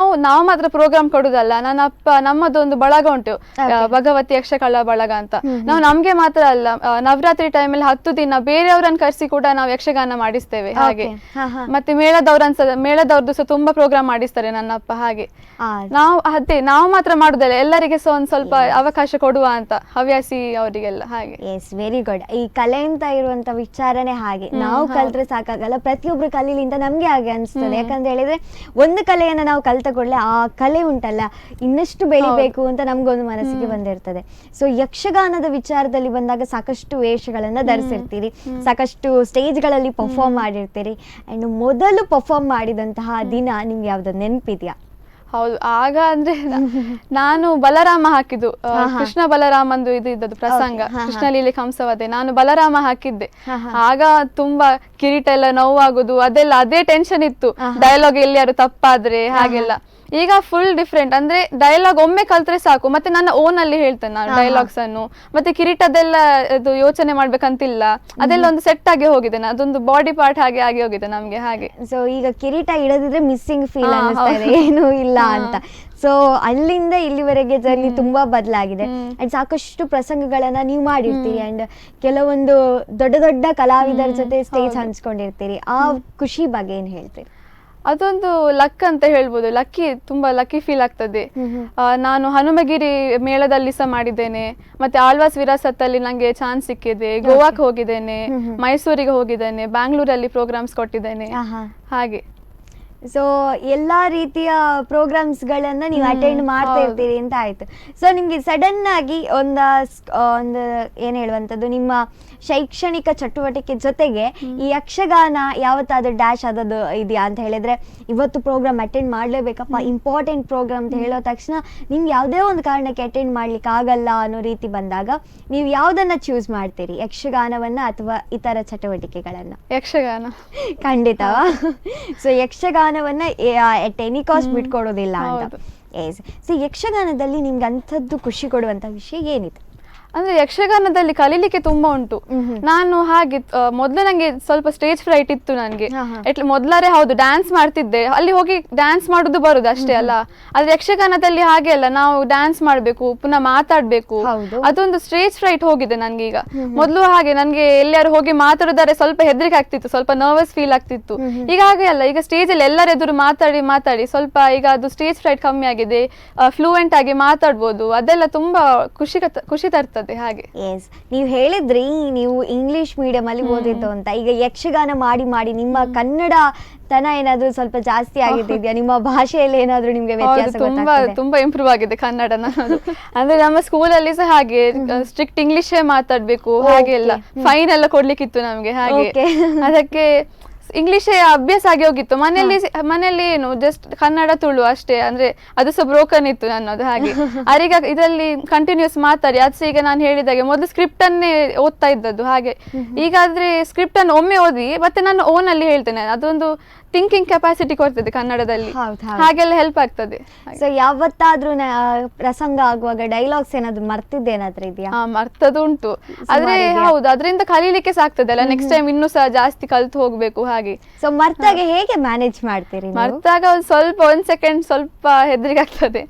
ನಾವು ಮಾತ್ರ ಪ್ರೋಗ್ರಾಮ್ ಕೊಡುದಲ್ಲ, ನನ್ನ ಅಪ್ಪ ನಮ್ಮದೊಂದು ಬಳಗ ಉಂಟು, ಭಗವತಿ ಯಕ್ಷಕಲಾ ಬಳಗ ಅಂತ. ನಾವು ನಮ್ಗೆ ಮಾತ್ರ ಅಲ್ಲ, ನವರಾತ್ರಿ ಟೈಮಲ್ಲಿ 10 ದಿನ ಬೇರೆಯವ್ರನ್ನ ಕರೆಸಿ ಕೂಡ ನಾವು ಯಕ್ಷಗಾನ ಮಾಡಿಸ್ತೇವೆ ಹಾಗೆ. ಮತ್ತೆ ಮೇಳದವ್ರದ್ದು ಸಹ ತುಂಬಾ ಪ್ರೋಗ್ರಾಮ್ ಮಾಡಿಸ್ತಾರೆ ನನ್ನ ಅಪ್ಪ ಹಾಗೆ. ನಾವು ಮಾತ್ರ ಮಾಡುದಲ್ಲ, ಎಲ್ಲರಿಗೆ ಸಹ ಒಂದ್ ಸ್ವಲ್ಪ ಅವಕಾಶ ಕೊಡುವ ಅಂತ ಹವ್ಯಾಸಿ ಅವರಿಗೆಲ್ಲ ಹಾಗೆ. Yes, very good. ಈ ಕಲೆ ಅಂತ ಇರುವಂತ ವಿಚಾರನೆ ಹಾಗೆ, ನಾವು ಕಲ್ತ್ರೆ ಸಾಕಾಗಲ್ಲ, ಪ್ರತಿಯೊಬ್ರು ಕಲೀಲಿ ಅಂತ ನಮ್ಗೆ ಹಾಗೆ ಅನ್ಸ್ತದೆ. ಯಾಕಂತ ಹೇಳಿದ್ರೆ ಒಂದು ಕಲೆಯನ್ನ ನಾವು ಕಲ್ತ ಕೂಡಲೇ ಆ ಕಲೆ ಉಂಟಲ್ಲ ಇನ್ನಷ್ಟು ಬೆಳಿಬೇಕು ಅಂತ ನಮ್ಗೊಂದು ಮನಸ್ಸಿಗೆ ಬಂದಿರ್ತದೆ. ಸೊ ಯಕ್ಷಗಾನದ ವಿಚಾರದಲ್ಲಿ ಬಂದಾಗ ಸಾಕಷ್ಟು ವೇಷಗಳನ್ನ ಧರಿಸಿರ್ತೀರಿ, ಸಾಕಷ್ಟು ಸ್ಟೇಜ್ಗಳಲ್ಲಿ ಪರ್ಫಾರ್ಮ್ ಮಾಡಿರ್ತೀರಿ. ಅಂಡ್ ಮೊದಲು ಪರ್ಫಾರ್ಮ್ ಮಾಡಿದಂತಹ ದಿನ ನಿಮ್ಗೆ ಯಾವ್ದು ನೆನಪಿದ್ಯಾ? ಹೌದು, ಆಗ ಅಂದ್ರೆ ನಾನು ಬಲರಾಮ ಹಾಕಿದ್ದು, ಕೃಷ್ಣ ಬಲರಾಮಂದು ಇದು ಇದ್ದದ್ದು ಪ್ರಸಂಗ, ಕೃಷ್ಣ ಲೀಲೆ ಕಂಸವಧೆ. ನಾನು ಬಲರಾಮ ಹಾಕಿದ್ದೆ. ಆಗ ತುಂಬಾ ಕಿರೀಟ ಎಲ್ಲ ನೋವಾಗುದು ಅದೆಲ್ಲ, ಅದೇ ಟೆನ್ಷನ್ ಇತ್ತು. ಡೈಲಾಗ್ ಎಲ್ಲಿಯಾರು ತಪ್ಪಾದ್ರೆ ಹಾಗೆಲ್ಲ. ಈಗ ಫುಲ್ ಡಿಫ್ರೆಂಟ್, ಅಂದ್ರೆ ಡೈಲಾಗ್ ಒಮ್ಮೆ ಕಲ್ತ್ರೆ ಸಾಕು, ಮತ್ತೆ ನನ್ನ ಓನ್ ಅಲ್ಲಿ ಹೇಳ್ತೇನೆ ನಾನು ಡೈಲಾಗ್ಸ್ ಅನ್ನು. ಮತ್ತೆ ಕಿರೀಟದೆಲ್ಲ ಇದು ಯೋಚನೆ ಮಾಡ್ಬೇಕಂತಿಲ್ಲ, ಅದೆಲ್ಲ ಒಂದು ಸೆಟ್ ಆಗಿ ಹೋಗಿದೆ, ಅದೊಂದು ಬಾಡಿ ಪಾರ್ಟ್ ಹಾಗೆ ಆಗಿ ಹೋಗಿದೆ ನಮ್ಗೆ ಹಾಗೆ. ಸೊ ಈಗ ಕಿರೀಟ ಇಡದಿದ್ರೆ ಮಿಸ್ಸಿಂಗ್ ಫೀಲ್ ಅನ್ನಿಸ್ತಾ ಇದೆ, ಏನು ಇಲ್ಲ ಅಂತ. ಸೊ ಅಲ್ಲಿಂದ ಇಲ್ಲಿವರೆಗೆ ಜರ್ನಿ ತುಂಬಾ ಬದಲಾಗಿದೆ. ಅಂಡ್ ಸಾಕಷ್ಟು ಪ್ರಸಂಗಗಳನ್ನ ನೀವು ಮಾಡಿರ್ತೀರಿ, ಅಂಡ್ ಕೆಲವೊಂದು ದೊಡ್ಡ ದೊಡ್ಡ ಕಲಾವಿದರ ಜೊತೆ ಸ್ಟೇಜ್ ಹಂಚ್ಕೊಂಡಿರ್ತೀರಿ. ಆ ಖುಷಿ ಬಗ್ಗೆ ಏನ್ ಹೇಳ್ತೀರಿ? ಅದೊಂದು ಲಕ್ ಅಂತ ಹೇಳ್ಬೋದು. ತುಂಬಾ ಲಕ್ಕಿ ಫೀಲ್ ಆಗ್ತದೆ. ನಾನು ಹನುಮಗಿರಿ ಮೇಳದಲ್ಲಿ ಸಹ ಮಾಡಿದ್ದೇನೆ, ಮತ್ತೆ ಆಳ್ವಾಸ್ ವಿರಾಸತ್ತಲ್ಲಿ ನಂಗೆ ಚಾನ್ಸ್ ಸಿಕ್ಕಿದೆ. ಗೋವಾಕ್ಕೆ ಹೋಗಿದ್ದೇನೆ, ಮೈಸೂರಿಗೆ ಹೋಗಿದ್ದೇನೆ, ಬ್ಯಾಂಗ್ಳೂರಲ್ಲಿ ಪ್ರೋಗ್ರಾಮ್ಸ್ ಕೊಟ್ಟಿದ್ದೇನೆ ಹಾಗೆ. ಸೊ ಎಲ್ಲಾ ರೀತಿಯ ಪ್ರೋಗ್ರಾಮ್ಸ್ಗಳನ್ನ ನೀವು ಅಟೆಂಡ್ ಮಾಡ್ತಾ ಇರ್ತೀರಿ ಅಂತ ಆಯ್ತು. ಸೊ ನಿಮ್ಗೆ ಸಡನ್ ಆಗಿ ಒಂದು ಏನ್ ಹೇಳುವಂಥದ್ದು, ನಿಮ್ಮ ಶೈಕ್ಷಣಿಕ ಚಟುವಟಿಕೆ ಜೊತೆಗೆ ಈ ಯಕ್ಷಗಾನ ಯಾವತ್ತಾದ್ರೂ ಡ್ಯಾಶ್ ಆದದ್ದು ಇದೆಯಾ ಅಂತ ಹೇಳಿದ್ರೆ, ಇವತ್ತು ಪ್ರೋಗ್ರಾಮ್ ಅಟೆಂಡ್ ಮಾಡ್ಲೇಬೇಕಪ್ಪ, ಇಂಪಾರ್ಟೆಂಟ್ ಪ್ರೋಗ್ರಾಮ್ ಅಂತ ಹೇಳೋ ತಕ್ಷಣ ನಿಮ್ಗೆ ಯಾವುದೇ ಒಂದು ಕಾರಣಕ್ಕೆ ಅಟೆಂಡ್ ಮಾಡ್ಲಿಕ್ಕೆ ಆಗಲ್ಲ ಅನ್ನೋ ರೀತಿ ಬಂದಾಗ ನೀವು ಯಾವ್ದನ್ನ ಚೂಸ್ ಮಾಡ್ತೀರಿ, ಯಕ್ಷಗಾನವನ್ನ ಅಥವಾ ಇತರ ಚಟುವಟಿಕೆಗಳನ್ನ? ಯಕ್ಷಗಾನ ಖಂಡಿತವಾ? ಸೊ ಯಕ್ಷಗಾನವನ್ನ ಎಟ್ ಎನಿ ಕಾಸ್ಟ್ ಬಿಟ್ಕೊಡೋದಿಲ್ಲ ಅಂತ. ಎಸ್. ಸೊ ಯಕ್ಷಗಾನದಲ್ಲಿ ನಿಮ್ಗೆ ಅಂಥದ್ದು ಖುಷಿ ಕೊಡುವಂತ ವಿಷಯ ಏನಿದೆ? ಅಂದ್ರೆ ಯಕ್ಷಗಾನದಲ್ಲಿ ಕಲೀಲಿಕ್ಕೆ ತುಂಬಾ ಉಂಟು. ನಾನು ಹಾಗೆ ಮೊದ್ಲು ನಂಗೆ ಸ್ವಲ್ಪ ಸ್ಟೇಜ್ ಫ್ರೈಟ್ ಇತ್ತು ನನಗೆ. ಮೊದ್ಲಾರೆ ಹೌದು ಡ್ಯಾನ್ಸ್ ಮಾಡ್ತಿದ್ದೆ, ಅಲ್ಲಿ ಹೋಗಿ ಡ್ಯಾನ್ಸ್ ಮಾಡುದು ಬರುದು ಅಷ್ಟೇ ಅಲ್ಲ. ಆದ್ರೆ ಯಕ್ಷಗಾನದಲ್ಲಿ ಹಾಗೆ ಅಲ್ಲ, ನಾವು ಡ್ಯಾನ್ಸ್ ಮಾಡ್ಬೇಕು, ಪುನಃ ಮಾತಾಡ್ಬೇಕು, ಅದೊಂದು ಸ್ಟೇಜ್ ಫ್ರೈಟ್ ಹೋಗಿದೆ ನನ್ಗೆ ಈಗ. ಮೊದ್ಲು ಹಾಗೆ ನನ್ಗೆ ಎಲ್ಲಾರು ಹೋಗಿ ಮಾತಾಡಿದರೆ ಸ್ವಲ್ಪ ಹೆದರಿಕೆ ಆಗ್ತಿತ್ತು, ಸ್ವಲ್ಪ ನರ್ವಸ್ ಫೀಲ್ ಆಗ್ತಿತ್ತು. ಈಗ ಹಾಗೆ ಅಲ್ಲ, ಈಗ ಸ್ಟೇಜ್ ಅಲ್ಲಿ ಎಲ್ಲರ ಎದುರು ಮಾತಾಡಿ ಸ್ವಲ್ಪ ಈಗ ಅದು ಸ್ಟೇಜ್ ಫ್ರೈಟ್ ಕಮ್ಮಿ ಆಗಿದೆ, ಫ್ಲೂಯೆಂಟ್ ಆಗಿ ಮಾತಾಡ್ಬೋದು. ಅದೆಲ್ಲ ತುಂಬಾ ಖುಷಿ ತರ್ತದೆ ಹಾಗೆ. ಎಸ್, ನೀವು ಹೇಳಿದ್ರಿ ನೀವು ಇಂಗ್ಲಿಷ್ ಮೀಡಿಯಂ ಅಲ್ಲಿ ಓದಿದ್ದು ಅಂತ. ಈಗ ಯಕ್ಷಗಾನ ಮಾಡಿ ನಿಮ್ಮ ಕನ್ನಡ ತನ ಏನಾದ್ರೂ ಸ್ವಲ್ಪ ಜಾಸ್ತಿ ಆಗಿದೆಯಾ? ನಿಮ್ಮ ಭಾಷೆಯಲ್ಲಿ ಏನಾದ್ರೂ ನಿಮ್ಗೆ ವ್ಯತ್ಯಾಸ? ತುಂಬಾ ಇಂಪ್ರೂವ್ ಆಗಿದೆ ಕನ್ನಡ ನನ್ನದು. ಅಂದ್ರೆ ನಮ್ಮ ಸ್ಕೂಲಲ್ಲಿ ಸಹ ಹಾಗೆ ಸ್ಟ್ರಿಕ್ಟ್ ಇಂಗ್ಲಿಷೇ ಮಾತಾಡ್ಬೇಕು ಹಾಗೆ ಎಲ್ಲ ಫೈನ್ ಎಲ್ಲ ಕೊಡ್ಲಿಕ್ಕಿತ್ತು ನಮ್ಗೆ ಹಾಗೆ. ಅದಕ್ಕೆ ಇಂಗ್ಲಿಷೇ ಅಭ್ಯಾಸ ಆಗಿ ಹೋಗಿತ್ತು. ಮನೆಯಲ್ಲಿ ಏನು ಜಸ್ಟ್ ಕನ್ನಡ ತುಳು ಅಷ್ಟೇ, ಅಂದ್ರೆ ಅದು ಸಹ ಬ್ರೋಕನ್ ಇತ್ತು ನನ್ನದು ಹಾಗೆ. ಅದೀಗ ಇದರಲ್ಲಿ ಕಂಟಿನ್ಯೂಸ್ ಮಾತಾಡಿ ಅದು ಸಹ ಈಗ ನಾನು ಹೇಳಿದಾಗೆ ಮೊದಲು ಸ್ಕ್ರಿಪ್ಟ್ ಅನ್ನೇ ಓದ್ತಾ ಇದ್ದದ್ದು ಹಾಗೆ. ಈಗಾದ್ರೆ ಸ್ಕ್ರಿಪ್ಟ್ ಅನ್ನು ಒಮ್ಮೆ ಓದಿ ಮತ್ತೆ ನಾನು ಓನ್ ಅಲ್ಲಿ ಹೇಳ್ತೇನೆ, ಅದೊಂದು ಥಿಂಕಿಂಗ್ ಕೆಪಾಸಿಟಿ ಕೊಡ್ತದೆ ಕನ್ನಡದಲ್ಲಿ, ಹಾಗೆಲ್ಲ ಹೆಲ್ಪ್ ಆಗ್ತದೆ. ಸೊ ಯಾವತ್ತಾದ್ರೂ ಪ್ರಸಂಗ ಆಗುವಾಗ ಡೈಲಾಗ್ಸ್ ಏನಾದ್ರು ಮರ್ತಿದ್ದೇನಾದ್ರೂ ಇದೆಯಾ? ಮರ್ತದುಂಟು, ಆದ್ರೆ ಹೌದು ಅದರಿಂದ ಕಲೀಲಿಕ್ಕೆ ಸಾಕ್ತದೆ ಅಲ್ಲ, ನೆಕ್ಸ್ಟ್ ಟೈಮ್ ಇನ್ನೂ ಸಹ ಜಾಸ್ತಿ ಕಲ್ತು ಹೋಗ್ಬೇಕು ಹಾಗೆ. ಸೊ ಮರ್ತಾಗ ಹೇಗೆ ಮ್ಯಾನೇಜ್ ಮಾಡ್ತೀರಿ? ಮರ್ತಾಗ ಸ್ವಲ್ಪ 1 ಸೆಕೆಂಡ್ ಸ್ವಲ್ಪ ಹೆದರಿಕೆ ಆಗ್ತದೆ,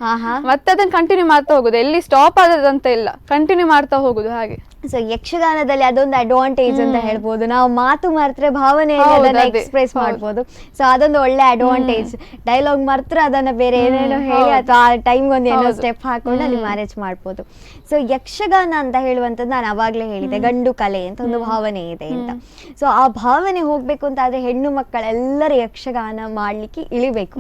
ಮತ್ತೆ ಅದನ್ನ ಕಂಟಿನ್ಯೂ ಮಾಡ್ತಾ ಹೋಗುದು, ಎಲ್ಲಿ ಸ್ಟಾಪ್ ಆದದಂತ ಇಲ್ಲ, ಕಂಟಿನ್ಯೂ ಮಾಡ್ತಾ ಹೋಗುದು ಹಾಗೆ. ಸೊ ಯಕ್ಷಗಾನದಲ್ಲಿ ಅದೊಂದು ಅಡ್ವಾಂಟೇಜ್ ಅಂತ ಹೇಳ್ಬೋದು, ನಾವು ಮಾತು ಮರ್ತ್ರೆ ಭಾವನೆಯಲ್ಲಿ ಅದನ್ನ ಎಕ್ಸ್ಪ್ರೆಸ್ ಮಾಡ್ಬೋದು. ಸೊ ಅದೊಂದು ಒಳ್ಳೆ ಅಡ್ವಾಂಟೇಜ್. ಡೈಲಾಗ್ ಮರ್ತ್ರೆ ಅದನ್ನ ಬೇರೆ ಏನೇನೋ ಹೇಳಿ ಅಥವಾ ಆ ಟೈಮ್ಗೊಂದು ಏನೋ ಸ್ಟೆಪ್ ಹಾಕೊಂಡು ಅಲ್ಲಿ ಮ್ಯಾನೇಜ್ ಮಾಡ್ಬೋದು. ಸೊ ಯಕ್ಷಗಾನ ಅಂತ ಹೇಳುವಂಥದ್ದು ನಾನು ಅವಾಗಲೇ ಹೇಳಿದೆ, ಗಂಡು ಕಲೆ ಅಂತ ಒಂದು ಭಾವನೆ ಇದೆ ಅಂತ. ಸೊ ಆ ಭಾವನೆ ಹೋಗ್ಬೇಕು ಅಂತ ಆದ್ರೆ ಹೆಣ್ಣು ಮಕ್ಕಳೆಲ್ಲರೂ ಯಕ್ಷಗಾನ ಮಾಡ್ಲಿಕ್ಕೆ ಇಳಿಬೇಕು,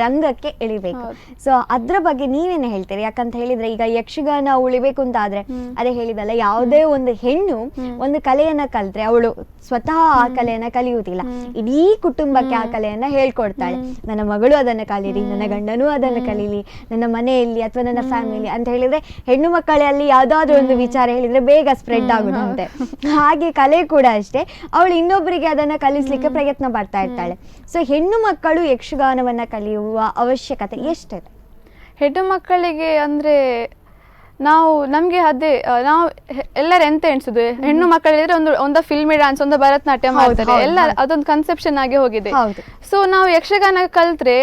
ರಂಗಕ್ಕೆ ಇಳಿಬೇಕು. ಸೊ ಅದ್ರ ಬಗ್ಗೆ ನೀವೇನು ಹೇಳ್ತೀರಿ? ಯಾಕಂತ ಹೇಳಿದ್ರೆ ಈಗ ಯಕ್ಷಗಾನ ಉಳಿಬೇಕು ಅಂತ ಆದ್ರೆ ಅದೇ ಹೇಳಿದಲ್ಲ, ಯಾವುದೇ ಒಂದು ಹೆಣ್ಣು ಒಂದು ಕಲೆಯನ್ನ ಕಲ್ತ್ರೆ ಅವಳು ಸ್ವತಃ ಆ ಕಲೆಯನ್ನ ಕಲಿಯುವುದಿಲ್ಲ, ಇಡೀ ಕುಟುಂಬಕ್ಕೆ ಆ ಕಲೆಯನ್ನ ಹೇಳ್ಕೊಡ್ತಾಳೆ. ನನ್ನ ಮಗಳು ಅದನ್ನ ಕಲೀರಿ, ನನ್ನ ಗಂಡನೂ ಅದನ್ನ ಕಲೀಲಿ, ನನ್ನ ಮನೆಯಲ್ಲಿ ಅಥವಾ ನನ್ನ ಫ್ಯಾಮಿಲಿ ಅಂತ ಹೇಳಿದ್ರೆ ಹೆಣ್ಣು ಮಕ್ಕಳಲ್ಲಿ ಯಾವ್ದಾದ್ರು ಒಂದು ವಿಚಾರ ಹೇಳಿದ್ರೆ ಬೇಗ ಸ್ಪ್ರೆಡ್ ಆಗುದಂತೆ. ಹಾಗೆ ಕಲೆ ಕೂಡ ಅಷ್ಟೇ, ಅವಳು ಇನ್ನೊಬ್ಬರಿಗೆ ಅದನ್ನ ಕಲಿಸ್ಲಿಕ್ಕೆ ಪ್ರಯತ್ನ ಪಡ್ತಾ ಇರ್ತಾಳೆ. ಸೊ ಹೆಣ್ಣು ಮಕ್ಕಳು ಯಕ್ಷಗಾನವನ್ನ ಕಲಿಯುವ ಅವಶ್ಯಕತೆ ಎಷ್ಟಿದೆ? ಹೆಣ್ಣು ಮಕ್ಕಳಿಗೆ ಅಂದ್ರೆ ನಮ್ಗೆ ಅದೇ ನಾವು ಎಲ್ಲರೂ ಎಂತ ಎಣಿಸುದು, ಹೆಣ್ಣು ಮಕ್ಕಳಿದ್ರೆ ಒಂದು ಫಿಲ್ಮಿ ಡ್ಯಾನ್ಸ್, ಒಂದು ಭರತನಾಟ್ಯ ಮಾಡ್ತಾರೆ, ಎಲ್ಲ ಅದೊಂದು ಕನ್ಸೆಪ್ಷನ್ ಆಗಿ ಹೋಗಿದೆ. ಸೊ ನಾವು ಯಕ್ಷಗಾನ ಕಲ್ತ್ರೆ,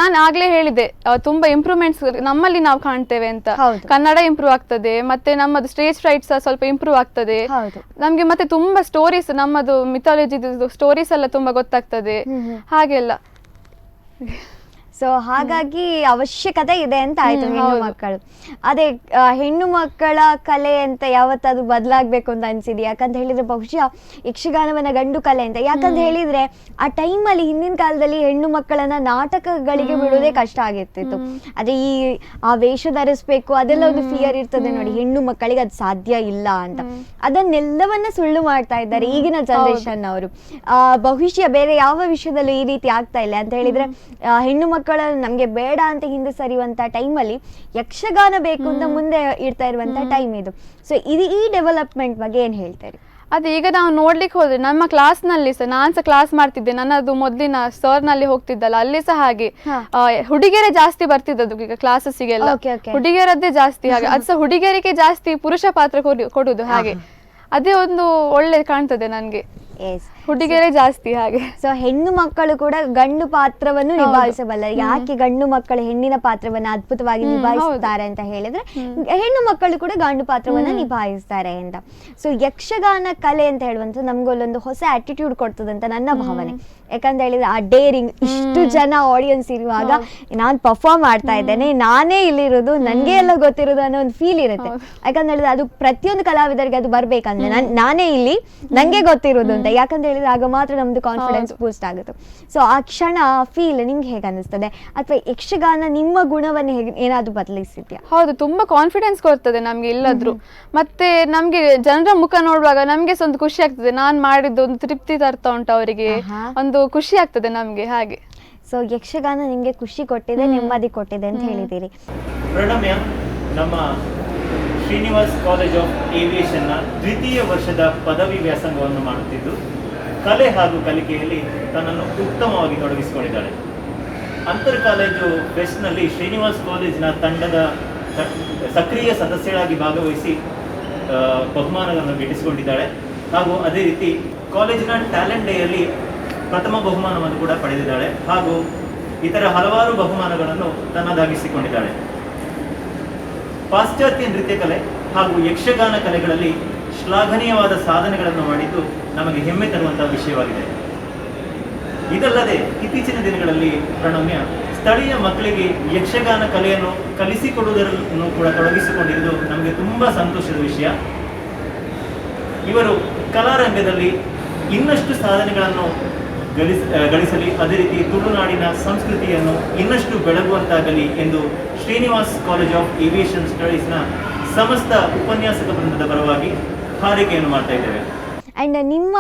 ನಾನು ಆಗ್ಲೇ ಹೇಳಿದೆ ತುಂಬಾ ಇಂಪ್ರೂವ್ಮೆಂಟ್ಸ್ ನಮ್ಮಲ್ಲಿ ನಾವು ಕಾಣ್ತೇವೆ ಅಂತ. ಕನ್ನಡ ಇಂಪ್ರೂವ್ ಆಗ್ತದೆ, ಮತ್ತೆ ನಮ್ಮದು ಸ್ಟೇಜ್ ಫ್ರೈಟ್ಸ್ ಸ್ವಲ್ಪ ಇಂಪ್ರೂವ್ ಆಗ್ತದೆ ನಮ್ಗೆ, ಮತ್ತೆ ತುಂಬಾ ಸ್ಟೋರೀಸ್, ನಮ್ಮದು ಮಿಥಾಲಜಿ ಸ್ಟೋರೀಸ್ ಎಲ್ಲ ತುಂಬಾ ಗೊತ್ತಾಗ್ತದೆ ಹಾಗೆಲ್ಲ. ಸೊ ಹಾಗಾಗಿ ಅವಶ್ಯಕತೆ ಇದೆ ಅಂತ ಆಯ್ತು ಹೆಣ್ಣು ಮಕ್ಕಳು. ಅದೇ ಹೆಣ್ಣು ಮಕ್ಕಳ ಕಲೆ ಅಂತ ಯಾವತ್ತಾದ್ರೂ ಬದಲಾಗ್ಬೇಕು ಅಂತ ಅನ್ಸಿದೆ? ಯಾಕಂತ ಹೇಳಿದ್ರೆ ಬಹುಶಃ ಯಕ್ಷಗಾನವನ್ನ ಗಂಡು ಕಲೆ ಅಂತ, ಯಾಕಂತ ಹೇಳಿದ್ರೆ ಆ ಟೈಮಲ್ಲಿ ಹಿಂದಿನ ಕಾಲದಲ್ಲಿ ಹೆಣ್ಣು ಮಕ್ಕಳನ್ನ ನಾಟಕಗಳಿಗೆ ಬಿಡೋದೇ ಕಷ್ಟ ಆಗಿರ್ತಿತ್ತು. ಅದೇ ಆ ವೇಷ ಧರಿಸ್ಬೇಕು ಅದೆಲ್ಲ ಒಂದು ಫಿಯರ್ ಇರ್ತದೆ ನೋಡಿ, ಹೆಣ್ಣು ಮಕ್ಕಳಿಗೆ ಅದು ಸಾಧ್ಯ ಇಲ್ಲ ಅಂತ. ಅದನ್ನೆಲ್ಲವನ್ನ ಸುಳ್ಳು ಮಾಡ್ತಾ ಇದ್ದಾರೆ ಈಗಿನ ಜನರೇಷನ್ ಅವರು. ಬಹುಶಃ ಬೇರೆ ಯಾವ ವಿಷಯದಲ್ಲೂ ಈ ರೀತಿ ಆಗ್ತಾ ಇಲ್ಲ ಅಂತ ಹೇಳಿದ್ರೆ, ಹೆಣ್ಣು ಮಕ್ಕಳು ನಮ್ಗೆ ಬೇಡ ಅಂತ ಹಿಂದೆ ಸರಿಯುವಂತ ಟೈಮಲ್ಲಿ ಯಕ್ಷಗಾನ ಬೇಕು ಅಂತ ಮುಂದೆ ಇಡ್ತಾ ಇರುವಂತ ಟೈಮ್ ಇದು. ಸೊ ಈ ಡೆವಲಪ್ಮೆಂಟ್ ಬಗ್ಗೆ ಏನ್ ಹೇಳ್ತಾರೆ? ಅದೇ ಈಗ ನಾವು ನೋಡ್ಲಿಕ್ಕೆ ಹೋದ್ರೆ ನಮ್ಮ ಕ್ಲಾಸ್ ನಲ್ಲಿ ಸಹ, ನಾನ್ ಸಹ ಕ್ಲಾಸ್ ಮಾಡ್ತಿದ್ದೆ, ನನ್ನದು ಮೊದಲಿನ ಸರ್ ನಲ್ಲಿ ಹೋಗ್ತಿದ್ದಲ್ಲ, ಅಲ್ಲಿ ಸಹ ಹಾಗೆ ಹುಡುಗಿಯರೇ ಜಾಸ್ತಿ ಬರ್ತಿದ್ದದ್ದು ಈಗ ಕ್ಲಾಸಸ್ಸಿಗೆಲ್ಲ, ಹುಡುಗಿಯರದ್ದೇ ಜಾಸ್ತಿ. ಹಾಗೆ ಅದು ಸಹ ಹುಡುಗಿಯರಿಗೆ ಜಾಸ್ತಿ ಪುರುಷ ಪಾತ್ರ ಕೊಡುದು, ಹಾಗೆ ಅದೇ ಒಂದು ಒಳ್ಳೆ ಕಾಣ್ತದೆ ನನ್ಗೆ, ಹುಡುಗಿಯರೇ ಜಾಸ್ತಿ ಹಾಗೆ. ಸೊ ಹೆಣ್ಣು ಮಕ್ಕಳು ಕೂಡ ಗಂಡು ಪಾತ್ರವನ್ನು ನಿಭಾಯಿಸಬಲ್ಲ. ಯಾಕೆ ಗಂಡು ಮಕ್ಕಳು ಹೆಣ್ಣಿನ ಪಾತ್ರವನ್ನ ಅದ್ಭುತವಾಗಿ ನಿಭಾಯಿಸ್ತಾರೆ ಅಂತ ಹೇಳಿದ್ರೆ, ಹೆಣ್ಣು ಮಕ್ಕಳು ಕೂಡ ಗಂಡು ಪಾತ್ರವನ್ನ ನಿಭಾಯಿಸ್ತಾರೆ ಅಂತ. ಸೊ ಯಕ್ಷಗಾನ ಕಲೆ ಅಂತ ಹೇಳುವಂತ ನಮ್ಗೊಲ್ಲೊಂದು ಹೊಸ ಆಟಿಟ್ಯೂಡ್ ಕೊಡ್ತದಂತ ನನ್ನ ಭಾವನೆ. ಯಾಕಂತ ಹೇಳಿದ್ರೆ ಆ ಡೇರಿಂಗ್, ಇಷ್ಟು ಜನ ಆಡಿಯನ್ಸ್ ಇರುವಾಗ ನಾನು ಪರ್ಫಾರ್ಮ್ ಮಾಡ್ತಾ ಇದ್ದೇನೆ, ನಾನೇ ಇಲ್ಲಿರೋದು, ನನ್ಗೆ ಎಲ್ಲ ಗೊತ್ತಿರೋದು ಅನ್ನೋ ಒಂದು ಫೀಲ್ ಇರುತ್ತೆ. ಯಾಕಂತ ಹೇಳಿದ್ರೆ ಅದು ಪ್ರತಿಯೊಂದು ಕಲಾವಿದರಿಗೆ ಅದು ಬರ್ಬೇಕಂದ್ರೆ ನಾನೇ ಇಲ್ಲಿ, ನಂಗೆ ಗೊತ್ತಿರೋದು ಅಂತ. ಯಾಕಂತ ಹೇಳಿದ್ರೆ ಆಗ ಮಾತ್ರ ನಮ್ದು ಕಾನ್ಫಿಡೆನ್ಸ್ ಬೂಸ್ಟ್ ಆಗುತ್ತೆ. ಸೊ ಆ ಕ್ಷಣ ಫೀಲ್ ನಿಮ್ಗೆ ಹೇಗೆ ಅನಿಸ್ತದೆ? ಅಥವಾ ಯಕ್ಷಗಾನ ನಿಮ್ಮ ಗುಣವನ್ನು ಏನಾದ್ರು ಬದಲಿಸಿದ್ಯಾ? ಹೌದು, ತುಂಬಾ ಕಾನ್ಫಿಡೆನ್ಸ್ ಕೊಡ್ತದೆ ನಮ್ಗೆ ಇಲ್ಲದ್ರು. ಮತ್ತೆ ನಮ್ಗೆ ಜನರ ಮುಖ ನೋಡುವಾಗ ನಮ್ಗೆ ಒಂದು ಖುಷಿ ಆಗ್ತದೆ, ನಾನ್ ಮಾಡಿದ್ದು ಒಂದು ತೃಪ್ತಿ ತರ್ತಾ ಉಂಟು ಅವರಿಗೆ, ಒಂದು ಖುಷಿ ಆಗ್ತದೆ ನಮ್ಗೆ ಹಾಗೆ. ಸೊ ಯಕ್ಷಗಾನ ನಿಮ್ಗೆ ಖುಷಿ ಕೊಟ್ಟಿದೆ, ನೆಮ್ಮದಿ ಕೊಟ್ಟಿದೆ ಅಂತ ಹೇಳಿದ್ದೀರಿ. ಪ್ರಣಮ್ಯ ನಮ್ಮ ಶ್ರೀನಿವಾಸ್ ಕಾಲೇಜ್ ಆಫ್ ಏವಿಯೇಷನ್ನ ದ್ವಿತೀಯ ವರ್ಷದ ಪದವಿ ವ್ಯಾಸಂಗವನ್ನು ಮಾಡುತ್ತಿದ್ದು, ಕಲೆ ಹಾಗೂ ಕಲಿಕೆಯಲ್ಲಿ ತನ್ನನ್ನು ಉತ್ತಮವಾಗಿ ತೊಡಗಿಸಿಕೊಂಡಿದ್ದಾಳೆ. ಅಂತರ್ ಕಾಲೇಜು ಫೆಸ್ಟ್ನಲ್ಲಿ ಶ್ರೀನಿವಾಸ್ ಕಾಲೇಜಿನ ತಂಡದ ಸಕ್ರಿಯ ಸದಸ್ಯರಾಗಿ ಭಾಗವಹಿಸಿ ಬಹುಮಾನಗಳನ್ನು ಗಿಟ್ಟಿಸಿಕೊಂಡಿದ್ದಾಳೆ. ಹಾಗೂ ಅದೇ ರೀತಿ ಕಾಲೇಜಿನ ಟ್ಯಾಲೆಂಟ್ ಡೇಯಲ್ಲಿ ಪ್ರಥಮ ಬಹುಮಾನವನ್ನು ಕೂಡ ಪಡೆದಿದ್ದಾಳೆ. ಹಾಗೂ ಇತರ ಹಲವಾರು ಬಹುಮಾನಗಳನ್ನು ತನ್ನದಾಗಿಸಿಕೊಂಡಿದ್ದಾಳೆ. ಪಾಶ್ಚಾತ್ಯ ನೃತ್ಯ ಕಲೆ ಹಾಗೂ ಯಕ್ಷಗಾನ ಕಲೆಗಳಲ್ಲಿ ಶ್ಲಾಘನೀಯವಾದ ಸಾಧನೆಗಳನ್ನು ಮಾಡಿದ್ದು ನಮಗೆ ಹೆಮ್ಮೆ ತರುವಂತಹ ವಿಷಯವಾಗಿದೆ. ಇದಲ್ಲದೆ ಇತ್ತೀಚಿನ ದಿನಗಳಲ್ಲಿ ಪ್ರಣಮ್ಯ ಸ್ಥಳೀಯ ಮಕ್ಕಳಿಗೆ ಯಕ್ಷಗಾನ ಕಲೆಯನ್ನು ಕಲಿಸಿಕೊಡುವುದನ್ನು ಕೂಡ ತೊಡಗಿಸಿಕೊಂಡಿರುವುದು ನಮಗೆ ತುಂಬ ಸಂತೋಷದ ವಿಷಯ. ಇವರು ಕಲಾರಂಗದಲ್ಲಿ ಇನ್ನಷ್ಟು ಸಾಧನೆಗಳನ್ನು ಗಳಿಸಲಿ, ಅದೇ ರೀತಿ ತುಳುನಾಡಿನ ಸಂಸ್ಕೃತಿಯನ್ನು ಇನ್ನಷ್ಟು ಬೆಳಗುವಂತಾಗಲಿ ಎಂದು ಶ್ರೀನಿವಾಸ್ ಕಾಲೇಜ್ ಆಫ್ ಏವಿಯೇಷನ್ ಸ್ಟಡೀಸ್ನ ಸಮಸ್ತ ಉಪನ್ಯಾಸಕ ವೃಂದದ ಪರವಾಗಿ ಹಾರೈಕೆಯನ್ನು ಮಾಡ್ತಾ ಇದ್ದೇವೆ. ಆ್ಯಂಡ್ ನಿಮ್ಮ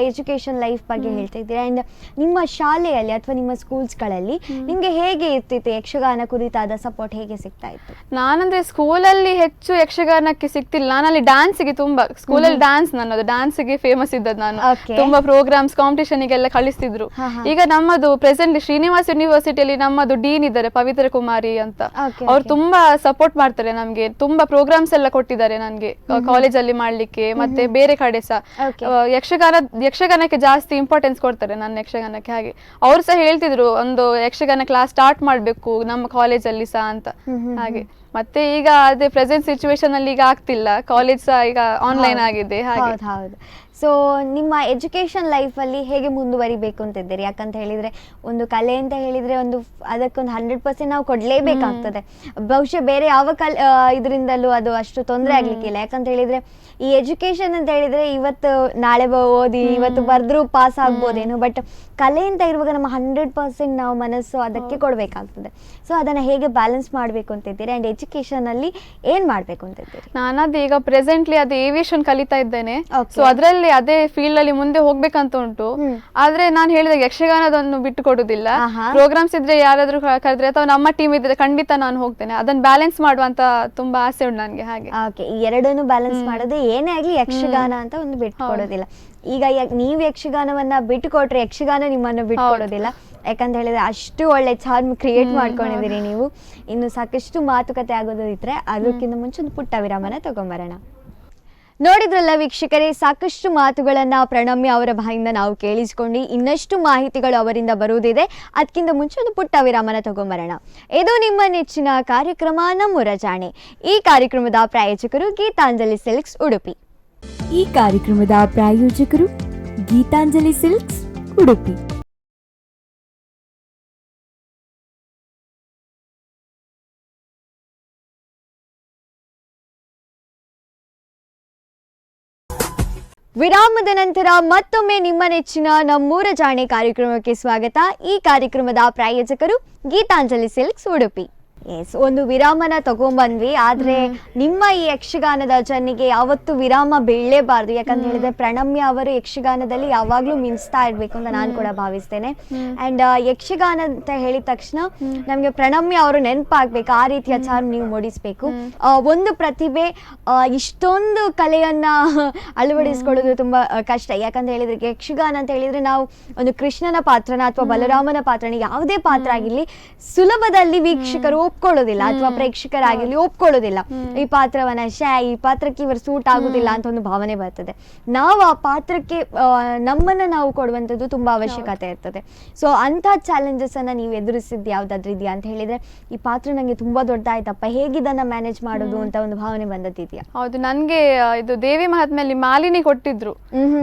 ಎಜುಕೇಷನ್ ಲೈಫ್ ಬಗ್ಗೆ ಹೇಳ್ತಾ ಇದ್ದೀರಾ. ಆ್ಯಂಡ್ ನಿಮ್ಮ ಶಾಲೆಯಲ್ಲಿ ಅಥವಾ ನಿಮ್ಮ ಸ್ಕೂಲ್ಸ್ಗಳಲ್ಲಿ ನಿಮಗೆ ಹೇಗೆ ಇರ್ತಿತ್ತು ಯಕ್ಷಗಾನ ಕುರಿತಾದ ಸಪೋರ್ಟ್ ಹೇಗೆ ಸಿಗ್ತಾ ಇತ್ತು? ನಾನಂದ್ರೆ ಸ್ಕೂಲಲ್ಲಿ ಹೆಚ್ಚು ಯಕ್ಷಗಾನಕ್ಕೆ ಸಿಗ್ತಿಲ್ಲ. ನಾನಲ್ಲಿ ಡ್ಯಾನ್ಸ್ಗೆ ತುಂಬಾ, ಸ್ಕೂಲಲ್ಲಿ ಡ್ಯಾನ್ಸ್ ನನ್ನದು ಡ್ಯಾನ್ಸ್ಗೆ ಫೇಮಸ್ ಇದ್ದದ್ದು ನಾನು. ತುಂಬಾ ಪ್ರೋಗ್ರಾಮ್ಸ್ ಕಾಂಪಿಟೇಷನ್ಗೆಲ್ಲ ಕಳಿಸ್ತಿದ್ರು. ಈಗ ನಮ್ಮದು ಪ್ರೆಸೆಂಟ್ ಶ್ರೀನಿವಾಸ್ ಯೂನಿವರ್ಸಿಟಿಯಲ್ಲಿ ನಮ್ಮದು ಡೀನ್ ಇದ್ದಾರೆ ಪವಿತ್ರ ಕುಮಾರಿ ಅಂತ. ಅವ್ರು ತುಂಬಾ ಸಪೋರ್ಟ್ ಮಾಡ್ತಾರೆ ನಮ್ಗೆ. ತುಂಬಾ ಪ್ರೋಗ್ರಾಮ್ಸ್ ಎಲ್ಲ ಕೊಟ್ಟಿದ್ದಾರೆ ನನ್ಗೆ ಕಾಲೇಜಲ್ಲಿ ಮಾಡ್ಲಿಕ್ಕೆ, ಮತ್ತೆ ಬೇರೆ ಕಡೆ ಸಹ ಯಕ್ಷಗಾನಕ್ಕೆ ಜಾಸ್ತಿ ಇಂಪಾರ್ಟೆನ್ಸ್ ಕೊಡ್ತಾರೆ ನನ್ನ ಯಕ್ಷಗಾನಕ್ಕೆ. ಹಾಗೆ ಅವ್ರು ಸಹ ಹೇಳ್ತಿದ್ರು ಒಂದು ಯಕ್ಷಗಾನ ಕ್ಲಾಸ್ ಸ್ಟಾರ್ಟ್ ಮಾಡ್ಬೇಕು ನಮ್ಮ ಕಾಲೇಜಲ್ಲಿ ಸಹ ಅಂತ. ಹಾಗೆ ಮತ್ತೆ ಈಗ ಅದೇ ಪ್ರೆಸೆಂಟ್ ಸಿಚುವೇಶನ್ ಅಲ್ಲಿ ಈಗ ಆಗ್ತಿಲ್ಲ, ಕಾಲೇಜ್ ಸಹ ಈಗ ಆನ್ಲೈನ್ ಆಗಿದೆ. ಹೌದು. ಸೊ ನಿಮ್ಮ ಎಜುಕೇಷನ್ ಲೈಫಲ್ಲಿ ಹೇಗೆ ಮುಂದುವರಿಬೇಕು ಅಂತಿದ್ದೀರಿ? ಯಾಕಂತ ಹೇಳಿದರೆ ಒಂದು ಕಲೆ ಅಂತ ಹೇಳಿದರೆ ಅದಕ್ಕೊಂದು 100% ನಾವು ಕೊಡಲೇಬೇಕಾಗ್ತದೆ. ಬಹುಶಃ ಬೇರೆ ಯಾವ ಇದರಿಂದಲೂ ಅದು ಅಷ್ಟು ತೊಂದರೆ ಆಗಲಿಕ್ಕಿಲ್ಲ. ಯಾಕಂತ ಹೇಳಿದರೆ ಈ ಎಜುಕೇಷನ್ ಅಂತ ಹೇಳಿದರೆ ಇವತ್ತು ನಾಳೆ ಓದಿ ಇವತ್ತು ಬರೆದ್ರೂ ಪಾಸ್ ಆಗ್ಬೋದೇನು, ಬಟ್ ಕಲೆ ಅಂತ ಇರುವಾಗ ನಮ್ಮ 100% ನಾವು ಮನಸ್ಸು ಅದಕ್ಕೆ ಕೊಡಬೇಕಾಗ್ತದೆ. ಸೊ ಅದನ್ನು ಹೇಗೆ ಬ್ಯಾಲೆನ್ಸ್ ಮಾಡಬೇಕು ಅಂತಿದ್ದೀರಿ? ಆ್ಯಂಡ್ ಎಜುಕೇಷನಲ್ಲಿ ಏನು ಮಾಡಬೇಕು ಅಂತಿದ್ದೀರಿ? ನಾನದು ಈಗ ಪ್ರೆಸೆಂಟ್ಲಿ ಅದು ಏವಿಯೇಷನ್ ಕಲಿತಾ ಇದ್ದೇನೆ. ಸೊ ಅದರಲ್ಲಿ ಅದೇ ಫೀಲ್ಡ್ ಅಲ್ಲಿ ಮುಂದೆ ಹೋಗ್ಬೇಕಂತ ಉಂಟು. ಆದ್ರೆ ನಾನು ಹೇಳಿದಾಗ ಯಕ್ಷಗಾನದನ್ನು ಬಿಟ್ಟು ಕೊಡುದಿಲ್ಲ. ಪ್ರೋಗ್ರಾಮ್ಸ್ ಇದ್ರೆ ಯಾರಾದ್ರೂ ಕರೆದ್ರೆ ಅಥವಾ ನಮ್ಮ ಟೀಮ್ ಇದ್ರೆ ಖಂಡಿತ ನಾನು ಹೋಗ್ತೇನೆ. ಅದನ್ನ ಬ್ಯಾಲೆನ್ಸ್ ಮಾಡುವಂತ ತುಂಬಾ ಆಸೆ ಉಂಟು ನನಗೆ. ಹಾಗೆ ಈ ಎರಡನ್ನು ಬ್ಯಾಲೆನ್ಸ್ ಮಾಡೋದು ಏನೇ ಆಗ್ಲಿ ಯಕ್ಷಗಾನ ಅಂತ ಒಂದು ಬಿಟ್ಟು ಕೊಡೋದಿಲ್ಲ. ಈಗ ನೀವು ಯಕ್ಷಗಾನವನ್ನ ಬಿಟ್ಟು ಕೊಟ್ರೆ ಯಕ್ಷಗಾನ ನಿಮ್ಮನ್ನು ಬಿಟ್ಟು ಕೊಡೋದಿಲ್ಲ. ಯಾಕಂತ ಹೇಳಿದ್ರೆ ಅಷ್ಟು ಒಳ್ಳೆ ಚಾರ್ಮ್ ಕ್ರಿಯೇಟ್ ಮಾಡ್ಕೊಂಡಿದ್ದೀರಿ ನೀವು. ಇನ್ನು ಸಾಕಷ್ಟು ಮಾತುಕತೆ ಆಗೋದು ಇದ್ರೆ ಅದಕ್ಕಿಂತ ಮುಂಚೆ ಒಂದು ಪುಟ್ಟ ವಿರಾಮನ ತಗೊಂಬರೋಣ. ನೋಡಿದ್ರಲ್ಲ ವೀಕ್ಷಕರೇ, ಸಾಕಷ್ಟು ಮಾತುಗಳನ್ನು ಪ್ರಣಮ್ಯ ಅವರ ಬಾಯಿಂದ ನಾವು ಕೇಳಿಸ್ಕೊಂಡು ಇನ್ನಷ್ಟು ಮಾಹಿತಿಗಳು ಅವರಿಂದ ಬರುವುದಿದೆ. ಅದಕ್ಕಿಂತ ಮುಂಚೆ ಒಂದು ಪುಟ್ಟ ವಿರಾಮನ ತಗೊಂಬರೋಣ. ಇದು ನಿಮ್ಮ ನೆಚ್ಚಿನ ಕಾರ್ಯಕ್ರಮ ನಮ್ಮೂರ ಜಾಣೆ. ಈ ಕಾರ್ಯಕ್ರಮದ ಪ್ರಾಯೋಜಕರು ಗೀತಾಂಜಲಿ ಸಿಲ್ಕ್ಸ್ ಉಡುಪಿ. ಈ ಕಾರ್ಯಕ್ರಮದ ಪ್ರಾಯೋಜಕರು ಗೀತಾಂಜಲಿ ಸಿಲ್ಕ್ಸ್ ಉಡುಪಿ. ವಿರಾಮದ ನಂತರ ಮತ್ತೊಮ್ಮೆ ನಿಮ್ಮ ನೆಚ್ಚಿನ ನಮ್ಮೂರ ಜಾಣೆ ಕಾರ್ಯಕ್ರಮಕ್ಕೆ ಸ್ವಾಗತ. ಈ ಕಾರ್ಯಕ್ರಮದ ಪ್ರಾಯೋಜಕರು ಗೀತಾಂಜಲಿ ಸಿಲ್ಕ್ಸ್ ಉಡುಪಿ. ಒಂದು ವಿರಾಮನ ತಗೊಂಡ್ಬಂದ್ವಿ. ಆದ್ರೆ ನಿಮ್ಮ ಈ ಯಕ್ಷಗಾನದ ಜರ್ನಿಗೆ ಯಾವತ್ತು ವಿರಾಮ ಬೀಳಲೇಬಾರ್ದು. ಯಾಕಂತ ಹೇಳಿದ್ರೆ ಪ್ರಣಮ್ಯ ಅವರು ಯಕ್ಷಗಾನದಲ್ಲಿ ಯಾವಾಗ್ಲೂ ಮಿಂಚ್ತಾ ಇರ್ಬೇಕು ಅಂತ ನಾನು ಕೂಡ ಭಾವಿಸ್ತೇನೆ. ಅಂಡ್ ಯಕ್ಷಗಾನ ಅಂತ ಹೇಳಿದ ತಕ್ಷಣ ನಮ್ಗೆ ಪ್ರಣಮ್ಯ ಅವರು ನೆನಪಾಗ್ಬೇಕು. ಆ ರೀತಿಯ ಚಾರ್ಮ್ ನೀವು ಮೂಡಿಸ್ಬೇಕು. ಒಂದು ಪ್ರತಿಭೆ ಇಷ್ಟೊಂದು ಕಲೆಯನ್ನ ಅಳವಡಿಸ್ಕೊಳ್ಳೋದು ತುಂಬಾ ಕಷ್ಟ. ಯಾಕಂತ ಹೇಳಿದ್ರೆ ಯಕ್ಷಗಾನ ಅಂತ ಹೇಳಿದ್ರೆ ನಾವು ಒಂದು ಕೃಷ್ಣನ ಪಾತ್ರನ ಅಥವಾ ಬಲರಾಮನ ಪಾತ್ರನ ಯಾವುದೇ ಪಾತ್ರ ಆಗಿರ್ಲಿ ಸುಲಭದಲ್ಲಿ ವೀಕ್ಷಕರು ಒಪ್ಕೊಳ್ಳೋದಿಲ್ಲ ಅಥವಾ ಪ್ರೇಕ್ಷಕರಾಗಿರ್ಲಿ ಒಪ್ಕೊಳ್ಳೋದಿಲ್ಲ. ಈ ಪಾತ್ರವನ್ನ ಈ ಪಾತ್ರಕ್ಕೆ ಇವರು ಸೂಟ್ ಆಗುದಿಲ್ಲ ಅಂತ ಒಂದು ಭಾವನೆ ಬರ್ತದೆ. ನಾವು ಆ ಪಾತ್ರಕ್ಕೆ ನಮ್ಮನ್ನ ನಾವು ಕೊಡುವಂಥದ್ದು ತುಂಬಾ ಅವಶ್ಯಕತೆ ಇರ್ತದೆ. ಸೊ ಅಂತ ಚಾಲೆಂಜಸ್ ಅನ್ನ ನೀವು ಎದುರಿಸಿದ್ದು ಯಾವ್ದಾದ್ರು ಇದೆಯಾ ಅಂತ ಹೇಳಿದ್ರೆ, ಈ ಪಾತ್ರ ನಂಗೆ ತುಂಬಾ ದೊಡ್ಡದಾಯ್ತಪ್ಪ, ಹೇಗಿದನ್ನ ಮ್ಯಾನೇಜ್ ಮಾಡೋದು ಅಂತ ಒಂದು ಭಾವನೆ ಬಂದದ್ದಿದೆಯಾ? ಹೌದು, ನನ್ಗೆ ಇದು ದೇವಿ ಮಹಾತ್ಮೆಯಲ್ಲಿ ಮಾಲಿನಿ ಕೊಟ್ಟಿದ್ರು.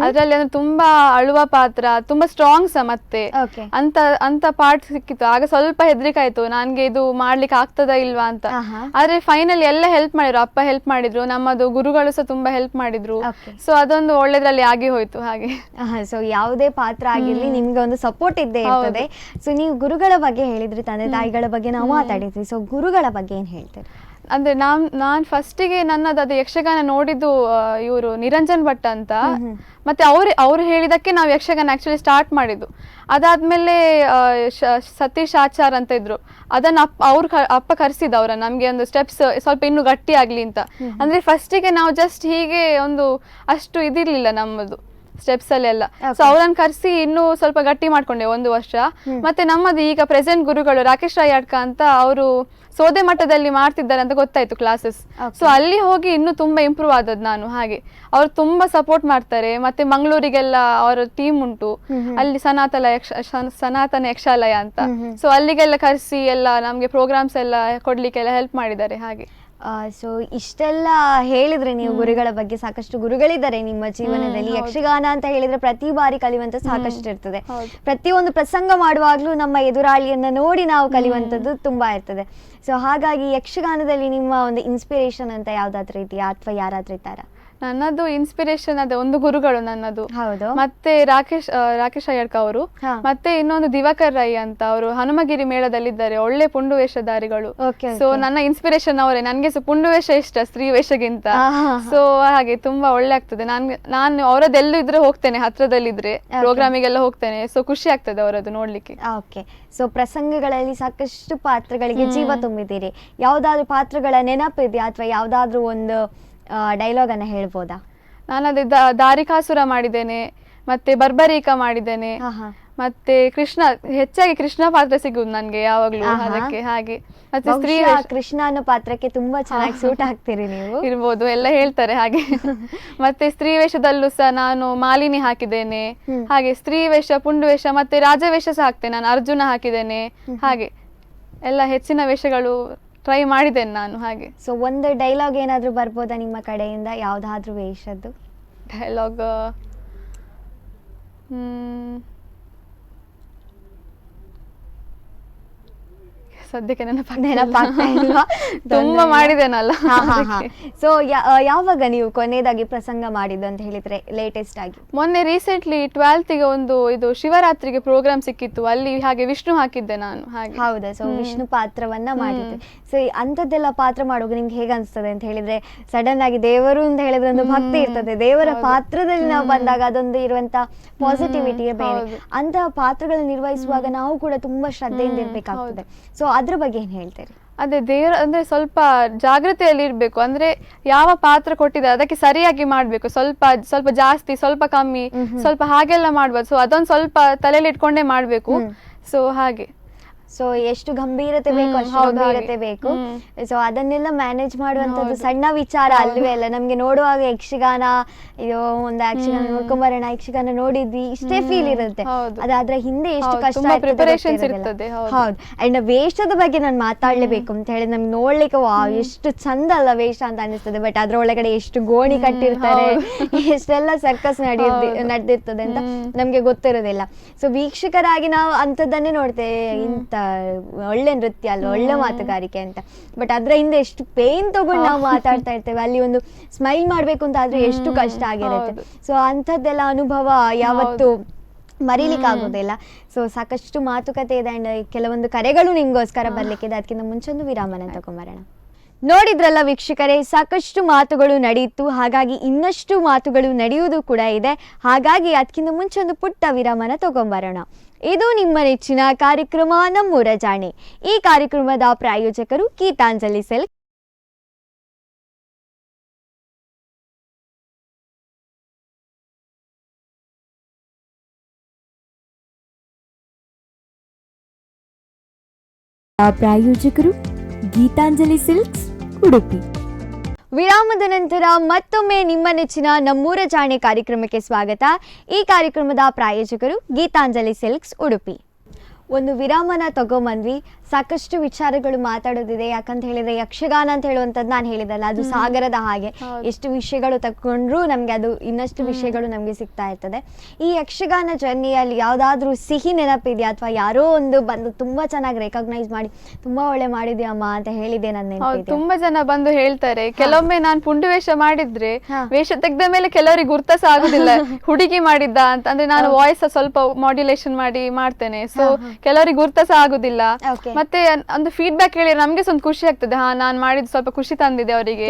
ಅದ್ರಲ್ಲಿ ಅಂದ್ರೆ ತುಂಬಾ ಅಳುವ ಪಾತ್ರ, ತುಂಬಾ ಸ್ಟ್ರಾಂಗ್ ಸಹ ಮತ್ತೆ ಅಂತ ಪಾರ್ಟ್ ಸಿಕ್ಕಿತ್ತು. ಆಗ ಸ್ವಲ್ಪ ಹೆದರಿಕೆ ಆಯ್ತು ನನ್ಗೆ ಇದು ಮಾಡ್ಲಿಕ್ಕೆ ಆಗ್ತದ ಇಲ್ವಾ ಅಂತ. ಆದ್ರೆ ಫೈನಲ್ ಎಲ್ಲ ಹೆಲ್ಪ್ ಮಾಡಿದ್ರು. ಅಪ್ಪ ಹೆಲ್ಪ್ ಮಾಡಿದ್ರು, ನಮ್ಮದು ಗುರುಗಳು ಸಹ ತುಂಬಾ ಹೆಲ್ಪ್ ಮಾಡಿದ್ರು. ಸೊ ಅದೊಂದು ಒಳ್ಳೆದ್ರಲ್ಲಿ ಆಗಿ ಹೋಯ್ತು. ಹಾಗೆ ಸೊ ಯಾವುದೇ ಪಾತ್ರ ಆಗಿರ್ಲಿ ನಿಮ್ಗೆ ಒಂದು ಸಪೋರ್ಟ್ ಇದ್ದೇ ಇರ್ತದೆ. ಸೊ ನೀವು ಗುರುಗಳ ಬಗ್ಗೆ ಹೇಳಿದ್ರಿ, ತಂದೆ ತಾಯಿಗಳ ಬಗ್ಗೆ ನಾವು ಮಾತಾಡಿದ್ವಿ. ಸೊ ಗುರುಗಳ ಬಗ್ಗೆ ಏನ್ ಹೇಳ್ತೀರಿ? ಅಂದ್ರೆ ನಾನ್ ಫಸ್ಟಿಗೆ ನನ್ನದು ಅದು ಯಕ್ಷಗಾನ ನೋಡಿದ್ದು ಇವರು ನಿರಂಜನ್ ಭಟ್ ಅಂತ. ಮತ್ತೆ ಅವ್ರು ಹೇಳಿದಕ್ಕೆ ನಾವು ಯಕ್ಷಗಾನ ಆಕ್ಚುಲಿ ಸ್ಟಾರ್ಟ್ ಮಾಡಿದ್ದು. ಅದಾದ್ಮೇಲೆ ಸತೀಶ್ ಆಚಾರ್ ಅಂತ ಇದ್ರು, ಅದನ್ನ ಅಪ್ಪ ಕರ್ಸಿದ ಅವ್ರ ನಮ್ಗೆ ಒಂದು ಸ್ಟೆಪ್ಸ್ ಸ್ವಲ್ಪ ಇನ್ನು ಗಟ್ಟಿ ಆಗ್ಲಿ ಅಂತ. ಅಂದ್ರೆ ಫಸ್ಟಿಗೆ ನಾವು ಜಸ್ಟ್ ಹೀಗೆ ಒಂದು ಅಷ್ಟು ಇದಿರ್ಲಿಲ್ಲ ನಮ್ಮದು ಸ್ಟೆಪ್ಸ್ ಅಲ್ಲೆಲ್ಲ. ಸೊ ಅವ್ರನ್ನ ಕರ್ಸಿ ಇನ್ನೂ ಸ್ವಲ್ಪ ಗಟ್ಟಿ ಮಾಡ್ಕೊಂಡೆ 1 ವರ್ಷ. ಮತ್ತೆ ನಮ್ಮದು ಈಗ ಪ್ರೆಸೆಂಟ್ ಗುರುಗಳು ರಾಕೇಶ್ ರಾಯಡ್ಕ ಅಂತ, ಅವರು ಸೋದೆ ಮಟ್ಟದಲ್ಲಿ ಮಾಡ್ತಿದ್ದಾರೆ ಅಂತ ಗೊತ್ತಾಯ್ತು ಕ್ಲಾಸಸ್. ಸೊ ಅಲ್ಲಿ ಹೋಗಿ ಇನ್ನೂ ತುಂಬಾ ಇಂಪ್ರೂವ್ ಆದದ್ದು ನಾನು. ಹಾಗೆ ಅವ್ರು ತುಂಬಾ ಸಪೋರ್ಟ್ ಮಾಡ್ತಾರೆ. ಮತ್ತೆ ಮಂಗಳೂರಿಗೆಲ್ಲ ಅವರ ಟೀಮ್ ಉಂಟು ಅಲ್ಲಿ, ಸನಾತನ ಯಕ್ಷಾಲಯ ಅಂತ. ಸೊ ಅಲ್ಲಿಗೆಲ್ಲ ಕರ್ಸಿ ಎಲ್ಲ ನಮ್ಗೆ ಪ್ರೋಗ್ರಾಮ್ಸ್ ಎಲ್ಲ ಕೊಡ್ಲಿಕ್ಕೆಲ್ಲ ಹೆಲ್ಪ್ ಮಾಡಿದ್ದಾರೆ. ಹಾಗೆ ಸೊ ಇಷ್ಟೆಲ್ಲ ಹೇಳಿದ್ರೆ ನೀವು ಗುರುಗಳ ಬಗ್ಗೆ, ಸಾಕಷ್ಟು ಗುರುಗಳಿದ್ದಾರೆ ನಿಮ್ಮ ಜೀವನದಲ್ಲಿ. ಯಕ್ಷಗಾನ ಅಂತ ಹೇಳಿದ್ರೆ ಪ್ರತಿ ಬಾರಿ ಕಲಿಯುವಂತ ಸಾಕಷ್ಟು ಇರ್ತದೆ. ಪ್ರತಿಯೊಂದು ಪ್ರಸಂಗ ಮಾಡುವಾಗ್ಲೂ ನಮ್ಮ ಎದುರಾಳಿಯನ್ನ ನೋಡಿ ನಾವು ಕಲಿಯುವಂಥದ್ದು ತುಂಬಾ ಇರ್ತದೆ. ಸೊ ಹಾಗಾಗಿ ಯಕ್ಷಗಾನದಲ್ಲಿ ನಿಮ್ಮ ಒಂದು ಇನ್ಸ್ಪಿರೇಷನ್ ಅಂತ ಯಾವ್ದಾದ್ರು ಇದೆಯಾ ಅಥವಾ ಯಾರಾದ್ರೂ ಇದ್ದಾರಾ? ನನ್ನದು ಇನ್ಸ್ಪಿರೇಷನ್ ಅದೇ ಒಂದು ಗುರುಗಳು ನನ್ನದು. ಹೌದು. ಮತ್ತೆ ರಾಕೇಶ್ ಅಯ್ಯಡ್ಕ ಅವರು, ಮತ್ತೆ ಇನ್ನೊಂದು ದಿವಾಕರ್ ರೈ ಅಂತ ಅವರು ಹನುಮಗಿರಿ ಮೇಳದಲ್ಲಿದ್ದಾರೆ, ಒಳ್ಳೆ ಪುಂಡು ವೇಷಧಾರಿಗಳು. ಸೊ ನನ್ನ ಇನ್ಸ್ಪಿರೇಷನ್ ಅವರೇ. ನನ್ಗೆ ಪುಂಡು ವೇಷ ಇಷ್ಟ ಸ್ತ್ರೀ ವೇಷಗಿಂತ. ಸೊ ಹಾಗೆ ತುಂಬಾ ಒಳ್ಳೆ ಆಗ್ತದೆ. ನಾನು ಅವರದ್ದೆಲ್ಲೂ ಇದ್ರೆ ಹೋಗ್ತೇನೆ, ಹತ್ರದಲ್ಲಿದ್ರೆ ಪ್ರೋಗ್ರಾಮಿಗೆಲ್ಲ ಹೋಗ್ತೇನೆ. ಸೊ ಖುಷಿ ಆಗ್ತದೆ ಅವರದ್ದು ನೋಡ್ಲಿಕ್ಕೆ. ಓಕೆ. ಸೊ ಪ್ರಸಂಗಗಳಲ್ಲಿ ಸಾಕಷ್ಟು ಪಾತ್ರಗಳಿಗೆ ಜೀವ ತುಂಬಿದ್ದೀರಿ. ಯಾವ್ದಾದ್ರು ಪಾತ್ರಗಳ ನೆನಪಿದೆಯಾ ಅಥವಾ ಯಾವ್ದಾದ್ರು ಒಂದು ಡೈಲಾಗ್ ಅನ್ನ ಹೇಳ್ಬೋದಾ? ನಾನು ಅದೇ ದಾರಿಕಾಸುರ ಮಾಡಿದ್ದೇನೆ, ಮತ್ತೆ ಬರ್ಬರೀಕ ಮಾಡಿದ್ದೇನೆ, ಮತ್ತೆ ಹೆಚ್ಚಾಗಿ ಕೃಷ್ಣ ಪಾತ್ರ ಸಿಗುದು ನನ್ಗೆ ಯಾವಾಗ್ಲೂ. ಅದಕ್ಕೆ ಹಾಗೆ ಮತ್ತೆ ಕೃಷ್ಣ ಅನ್ನೋ ಪಾತ್ರಕ್ಕೆ ತುಂಬಾ ಚೆನ್ನಾಗಿ ಸೂಟ್ ಆಗ್ತೀರಿ ನೀವು. ಇರ್ಬೋದು, ಎಲ್ಲ ಹೇಳ್ತಾರೆ ಹಾಗೆ. ಮತ್ತೆ ಸ್ತ್ರೀ ವೇಷದಲ್ಲೂ ಸಹ ನಾನು ಮಾಲಿನಿ ಹಾಕಿದ್ದೇನೆ, ಹಾಗೆ ಸ್ತ್ರೀ ವೇಷ, ಪುಂಡು ವೇಷ, ಮತ್ತೆ ರಾಜವೇಷ ಸಹ ಹಾಕ್ತೇನೆ. ನಾನು ಅರ್ಜುನ ಹಾಕಿದ್ದೇನೆ. ಹಾಗೆ ಎಲ್ಲ ಹೆಚ್ಚಿನ ವೇಷಗಳು ಟ್ರೈ ಮಾಡಿದ್ದೇನೆ ನಾನು. ಹಾಗೆ ಸೊ ಒಂದು ಡೈಲಾಗ್ ಏನಾದ್ರೂ ಬರ್ಬೋದಾ ನಿಮ್ಮ ಕಡೆಯಿಂದ, ಯಾವ್ದಾದ್ರು ವೇಷದ್ದು ಡೈಲಾಗ್? ಸದ್ಯಕ್ಕೆ ನೆನಪಾಗ್ತಾ ಇಲ್ವಾ? ತುಂಬಾ ಮಾಡಿದ್ದೇನಲ್ಲ. ಸೊ ಯಾವಾಗ ನೀವು ಕೊನೆಯದಾಗಿ ಪ್ರಸಂಗ ಮಾಡಿದ್ದು ಅಂತ ಹೇಳಿದ್ರೆ ಲೇಟೆಸ್ಟ್ ಆಗಿ? ಮೊನ್ನೆ ರೀಸೆಂಟ್ಲಿ 12th ಒಂದು ಇದು ಶಿವರಾತ್ರಿಗೆ ಪ್ರೋಗ್ರಾಮ್ ಸಿಕ್ಕಿತ್ತು, ಅಲ್ಲಿ ಹಾಗೆ ವಿಷ್ಣು ಹಾಕಿದ್ದೆ ನಾನು. ಹಾಗೆ ಹೌದಾ? ಸೊ ವಿಷ್ಣು ಪಾತ್ರವನ್ನ ಮಾಡಿದ್ದೆ. ಸೊ ಅಂತದ್ದೆಲ್ಲ ಪಾತ್ರ ಮಾಡುವಾಗ ನಿಮ್ಗೆ ಹೇಗೆ ಅನ್ಸ್ತದೆ ಅಂತ ಹೇಳಿದ್ರೆ, ಸಡನ್ ಆಗಿ ದೇವರು ಅಂತ ಹೇಳಿದ್ರೆ ಒಂದು ಭಕ್ತಿ ಇರ್ತದೆ, ದೇವರ ಪಾತ್ರದಲ್ಲಿ ನಾವು ಬಂದಾಗ ಅದೊಂದು ಇರುವಂತ ಪಾಸಿಟಿವಿಟಿಯೇ ಬೇರೆ. ಅಂತ ಪಾತ್ರಗಳನ್ನ ನಿರ್ವಹಿಸುವಾಗ ನಾವು ಕೂಡ ತುಂಬಾ ಶ್ರದ್ಧೆಯಿಂದ ಇರ್ಬೇಕಾಗ್ತದೆ. ಸೊ ಅದ್ರ ಬಗ್ಗೆ ಏನ್ ಹೇಳ್ತೀರಿ? ಅದೇ ದೇವರ ಅಂದ್ರೆ ಸ್ವಲ್ಪ ಜಾಗೃತೆಯಲ್ಲಿ ಇರ್ಬೇಕು. ಅಂದ್ರೆ ಯಾವ ಪಾತ್ರ ಕೊಟ್ಟಿದ್ದಾರೆ ಅದಕ್ಕೆ ಸರಿಯಾಗಿ ಮಾಡ್ಬೇಕು. ಸ್ವಲ್ಪ ಜಾಸ್ತಿ, ಸ್ವಲ್ಪ ಕಮ್ಮಿ, ಸ್ವಲ್ಪ ಹಾಗೆಲ್ಲ ಮಾಡ್ಬಾರ್ದು. ಸೊ ಅದೊಂದು ಸ್ವಲ್ಪ ತಲೆಯಲ್ಲಿ ಇಟ್ಕೊಂಡೇ ಮಾಡ್ಬೇಕು. ಸೊ ಹಾಗೆ ಸೊ ಎಷ್ಟು ಗಂಭೀರತೆ ಬೇಕು ಅಷ್ಟು ಗಂಭೀರತೆ ಬೇಕು. ಸೊ ಅದನ್ನೆಲ್ಲ ಮ್ಯಾನೇಜ್ ಮಾಡುವಂತದ್ದು ಸಣ್ಣ ವಿಚಾರ ಅಲ್ವೇ ಅಲ್ಲ. ನಮ್ಗೆ ನೋಡುವಾಗ ಯಕ್ಷಗಾನ, ಅಯ್ಯೋ ಒಂದು ಯಕ್ಷಗಾನ ನೋಡ್ಕೊಂಬರೋಣ, ಯಕ್ಷಗಾನ ನೋಡಿದ್ವಿ ಇಷ್ಟೇ ಫೀಲ್ ಇರುತ್ತೆ. ಅದಾದ್ರೆ ಹಿಂದೆ ಎಷ್ಟು ಕಷ್ಟ ಇರ್ತದೆ. ಹೌದು. ಅಂಡ್ ವೇಷದ ಬಗ್ಗೆ ನಾನು ಮಾತಾಡ್ಲೇಬೇಕು ಅಂತ ಹೇಳಿ, ನಮ್ಗೆ ನೋಡ್ಲಿಕ್ಕೆ ಎಷ್ಟು ಚಂದ ಅಲ್ಲ ವೇಷ ಅಂತ ಅನಿಸ್ತದೆ. ಬಟ್ ಅದ್ರೊಳಗಡೆ ಎಷ್ಟು ಗೋಣಿ ಕಟ್ಟಿರ್ತಾರೆ, ಎಷ್ಟೆಲ್ಲ ಸರ್ಕಸ್ ನಡೆದಿರ್ತದೆ ಅಂತ ನಮ್ಗೆ ಗೊತ್ತಿರೋದಿಲ್ಲ. ಸೊ ವೀಕ್ಷಕರಾಗಿ ನಾವು ಅಂತದನ್ನೇ ನೋಡ್ತೇವೆ, ಇಂತ ಒಳ್ಳೆ ನೃತ್ಯ ಅಲ್ಲ, ಒಳ್ಳೆ ಮಾತುಗಾರಿಕೆ ಅಂತ. ಬಟ್ ಅದ್ರ ಹಿಂದೆ ಎಷ್ಟು ಪೇನ್ ತಗೊಂಡು ನಾವು ಮಾತಾಡ್ತಾ ಇರ್ತೇವೆ. ಅಲ್ಲಿ ಒಂದು ಸ್ಮೈಲ್ ಮಾಡ್ಬೇಕು ಅಂತ ಆದ್ರೆ ಎಷ್ಟು ಕಷ್ಟ ಆಗಿರುತ್ತೆ. ಸೊ ಅಂಥದ್ದೆಲ್ಲ ಅನುಭವ ಯಾವತ್ತು ಮರೀಲಿಕ್ಕೆ ಆಗೋದಿಲ್ಲ. ಸೊ ಸಾಕಷ್ಟು ಮಾತುಕತೆ ಇದೆ ಅಂಡ್ ಕೆಲವೊಂದು ಕರೆಗಳು ನಿಮ್ಗೋಸ್ಕರ ಬರ್ಲಿಕ್ಕಿದೆ. ಅದಕ್ಕಿಂತ ಮುಂಚೆ ಒಂದು ವಿರಾಮನ ತಗೊಂಬರೋಣ. ನೋಡಿದ್ರಲ್ಲ ವೀಕ್ಷಕರೇ, ಸಾಕಷ್ಟು ಮಾತುಗಳು ನಡೆಯಿತು, ಹಾಗಾಗಿ ಇನ್ನಷ್ಟು ಮಾತುಗಳು ನಡೆಯುವುದು ಕೂಡ ಇದೆ. ಹಾಗಾಗಿ ಅದಕ್ಕಿಂತ ಮುಂಚೆ ಒಂದು ಪುಟ್ಟ ವಿರಾಮನ ತಗೊಂಬರೋಣ. ಇದು ನಿಮ್ಮ ನೆಚ್ಚಿನ ಕಾರ್ಯಕ್ರಮ ನಮ್ಮೂರ ಜಾಣೆ. ಈ ಕಾರ್ಯಕ್ರಮದ ಪ್ರಾಯೋಜಕರು ಗೀತಾಂಜಲಿ ಸಿಲ್ಕ್. ಪ್ರಾಯೋಜಕರು ಗೀತಾಂಜಲಿ ಸಿಲ್ಕ್ಸ್ ಉಡುಪಿ. ವಿರಾಮದ ನಂತರ ಮತ್ತೊಮ್ಮೆ ನಿಮ್ಮ ನೆಚ್ಚಿನ ನಮ್ಮೂರ ಜಾಣೆ ಕಾರ್ಯಕ್ರಮಕ್ಕೆ ಸ್ವಾಗತ. ಈ ಕಾರ್ಯಕ್ರಮದ ಪ್ರಾಯೋಜಕರು ಗೀತಾಂಜಲಿ ಸಿಲ್ಕ್ಸ್ ಉಡುಪಿ. ಒಂದು ವಿರಾಮನ ತಗೊಂಬಂದ್ವಿ. ಸಾಕಷ್ಟು ವಿಚಾರಗಳು ಮಾತಾಡೋದಿದೆ. ಯಾಕಂತ ಹೇಳಿದ್ರೆ ಯಕ್ಷಗಾನ ಅಂತ ಹೇಳುವಂಥದ್ದು ನಾನು ಹೇಳಿದಲ್ಲ, ಅದು ಸಾಗರದ ಹಾಗೆ. ಎಷ್ಟು ವಿಷಯಗಳು ತಗೊಂಡ್ರು ನಮ್ಗೆ ಅದು ಇನ್ನಷ್ಟು ವಿಷಯಗಳು ನಮ್ಗೆ ಸಿಗ್ತಾ ಇರ್ತದೆ. ಈ ಯಕ್ಷಗಾನ ಜರ್ನಿಯಲ್ಲಿ ಯಾವ್ದಾದ್ರು ಸಿಹಿ ನೆನಪಿದೆಯಾ, ಅಥವಾ ಯಾರೋ ಒಂದು ಬಂದು ತುಂಬಾ ಚೆನ್ನಾಗಿ ರೆಕಗ್ನೈಸ್ ಮಾಡಿ ತುಂಬಾ ಒಳ್ಳೆ ಮಾಡಿದ್ಯಮ್ಮ ಅಂತ ಹೇಳಿದೆ ನನ್ನ? ತುಂಬಾ ಜನ ಬಂದು ಹೇಳ್ತಾರೆ. ಕೆಲವೊಮ್ಮೆ ನಾನು ಪುಂಡು ವೇಷ ಮಾಡಿದ್ರೆ ವೇಷ ತೆಗೆದ ಮೇಲೆ ಕೆಲವರಿಗೆ ಗುರ್ತ ಸಹ ಆಗುದಿಲ್ಲ, ಹುಡುಗಿ ಮಾಡಿದ್ದ ಅಂತ. ಅಂದ್ರೆ ನಾನು ವಾಯ್ಸ್ ಸ್ವಲ್ಪ ಮಾಡ್ಯುಲೇಷನ್ ಮಾಡಿ ಮಾಡ್ತೇನೆ. ಸೊ ಕೆಲವರಿಗೆ ಗುರ್ತ ಸಹ ಆಗುದಿಲ್ಲ. ಮತ್ತೆ ಒಂದು ಫೀಡ್ಬ್ಯಾಕ್ ಹೇಳಿ ನಮ್ಗೆ ಸ್ವಲ್ಪ ಖುಷಿ ಆಗ್ತದೆ. ನಾನ್ ಮಾಡಿದ್ ಸ್ವಲ್ಪ ಖುಷಿ ತಂದಿದೆ ಅವರಿಗೆ,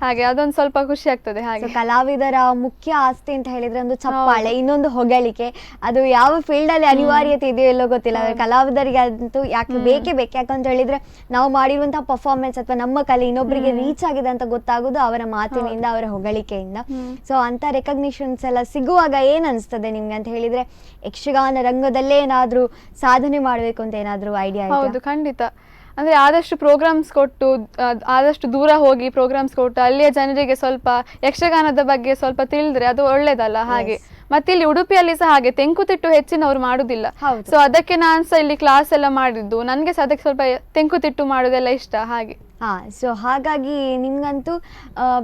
ಹಾಗೆ ಅದೊಂದು ಸ್ವಲ್ಪ ಖುಷಿ ಆಗ್ತದೆ. ಹಾಗೆ ಕಲಾವಿದರ ಮುಖ್ಯ ಆಸ್ತಿ ಅಂತ ಹೇಳಿದ್ರೆ ಒಂದು ಚಪ್ಪಾಳೆ, ಇನ್ನೊಂದು ಹೊಗಳಿಕೆ. ಅದು ಯಾವ ಫೀಲ್ಡ್ ಅಲ್ಲಿ ಅನಿವಾರ್ಯತೆ ಇದೆಯೋ ಎಲ್ಲೋ ಗೊತ್ತಿಲ್ಲ, ಕಲಾವಿದರಿಗೆ ಅಂತೂ ಯಾಕೆ ಬೇಕೇ ಬೇಕು. ಯಾಕಂತ ಹೇಳಿದ್ರೆ ನಾವು ಮಾಡಿರುವಂತಹ ಪರ್ಫಾರ್ಮೆನ್ಸ್ ಅಥವಾ ನಮ್ಮ ಕಲೆ ಇನ್ನೊಬ್ಬರಿಗೆ ರೀಚ್ ಆಗಿದೆ ಅಂತ ಗೊತ್ತಾಗೋದು ಅವರ ಮಾತಿನಿಂದ, ಅವರ ಹೊಗಳಿಕೆಯಿಂದ. ಸೊ ಅಂತ ರೆಕಗ್ನಿಷನ್ಸ್ ಎಲ್ಲ ಸಿಗುವಾಗ ಏನ್ ಅನ್ಸ್ತದೆ ನಿಮ್ಗೆ ಅಂತ ಹೇಳಿದ್ರೆ, ಯಕ್ಷಗಾನ ರಂಗದಲ್ಲೇ ಏನಾದ್ರೂ ಸಾಧನೆ ಮಾಡ್ಬೇಕು ಅಂತ ಏನಾದ್ರೂ ಐಡಿಯಾ? ಹೌದು, ಖಂಡಿತ. ಅಂದ್ರೆ ಆದಷ್ಟು ಪ್ರೋಗ್ರಾಮ್ಸ್ ಕೊಟ್ಟು, ಆದಷ್ಟು ದೂರ ಹೋಗಿ ಪ್ರೋಗ್ರಾಮ್ಸ್ ಕೊಟ್ಟು ಅಲ್ಲಿಯ ಜನರಿಗೆ ಸ್ವಲ್ಪ ಯಕ್ಷಗಾನದ ಬಗ್ಗೆ ಸ್ವಲ್ಪ ತಿಳಿದ್ರೆ ಅದು ಒಳ್ಳೇದಲ್ಲ. ಹಾಗೆ ಮತ್ತೆ ಇಲ್ಲಿ ಉಡುಪಿಯಲ್ಲಿ ಸಹ ಹಾಗೆ ತೆಂಕುತಿಟ್ಟು ಹೆಚ್ಚಿನವ್ರು ಮಾಡುದಿಲ್ಲ. ಸೊ ಅದಕ್ಕೆ ನಾನ್ ಸಹ ಇಲ್ಲಿ ಕ್ಲಾಸ್ ಎಲ್ಲ ಮಾಡಿದ್ದು, ನನ್ಗೆ ಸಹ ಅದಕ್ಕೆ ಸ್ವಲ್ಪ ತೆಂಕುತಿಟ್ಟು ಮಾಡೋದೆಲ್ಲ ಇಷ್ಟ. ಹಾಗೆ ಸೊ ಹಾಗಾಗಿ ನಿಮ್ಗಂತೂ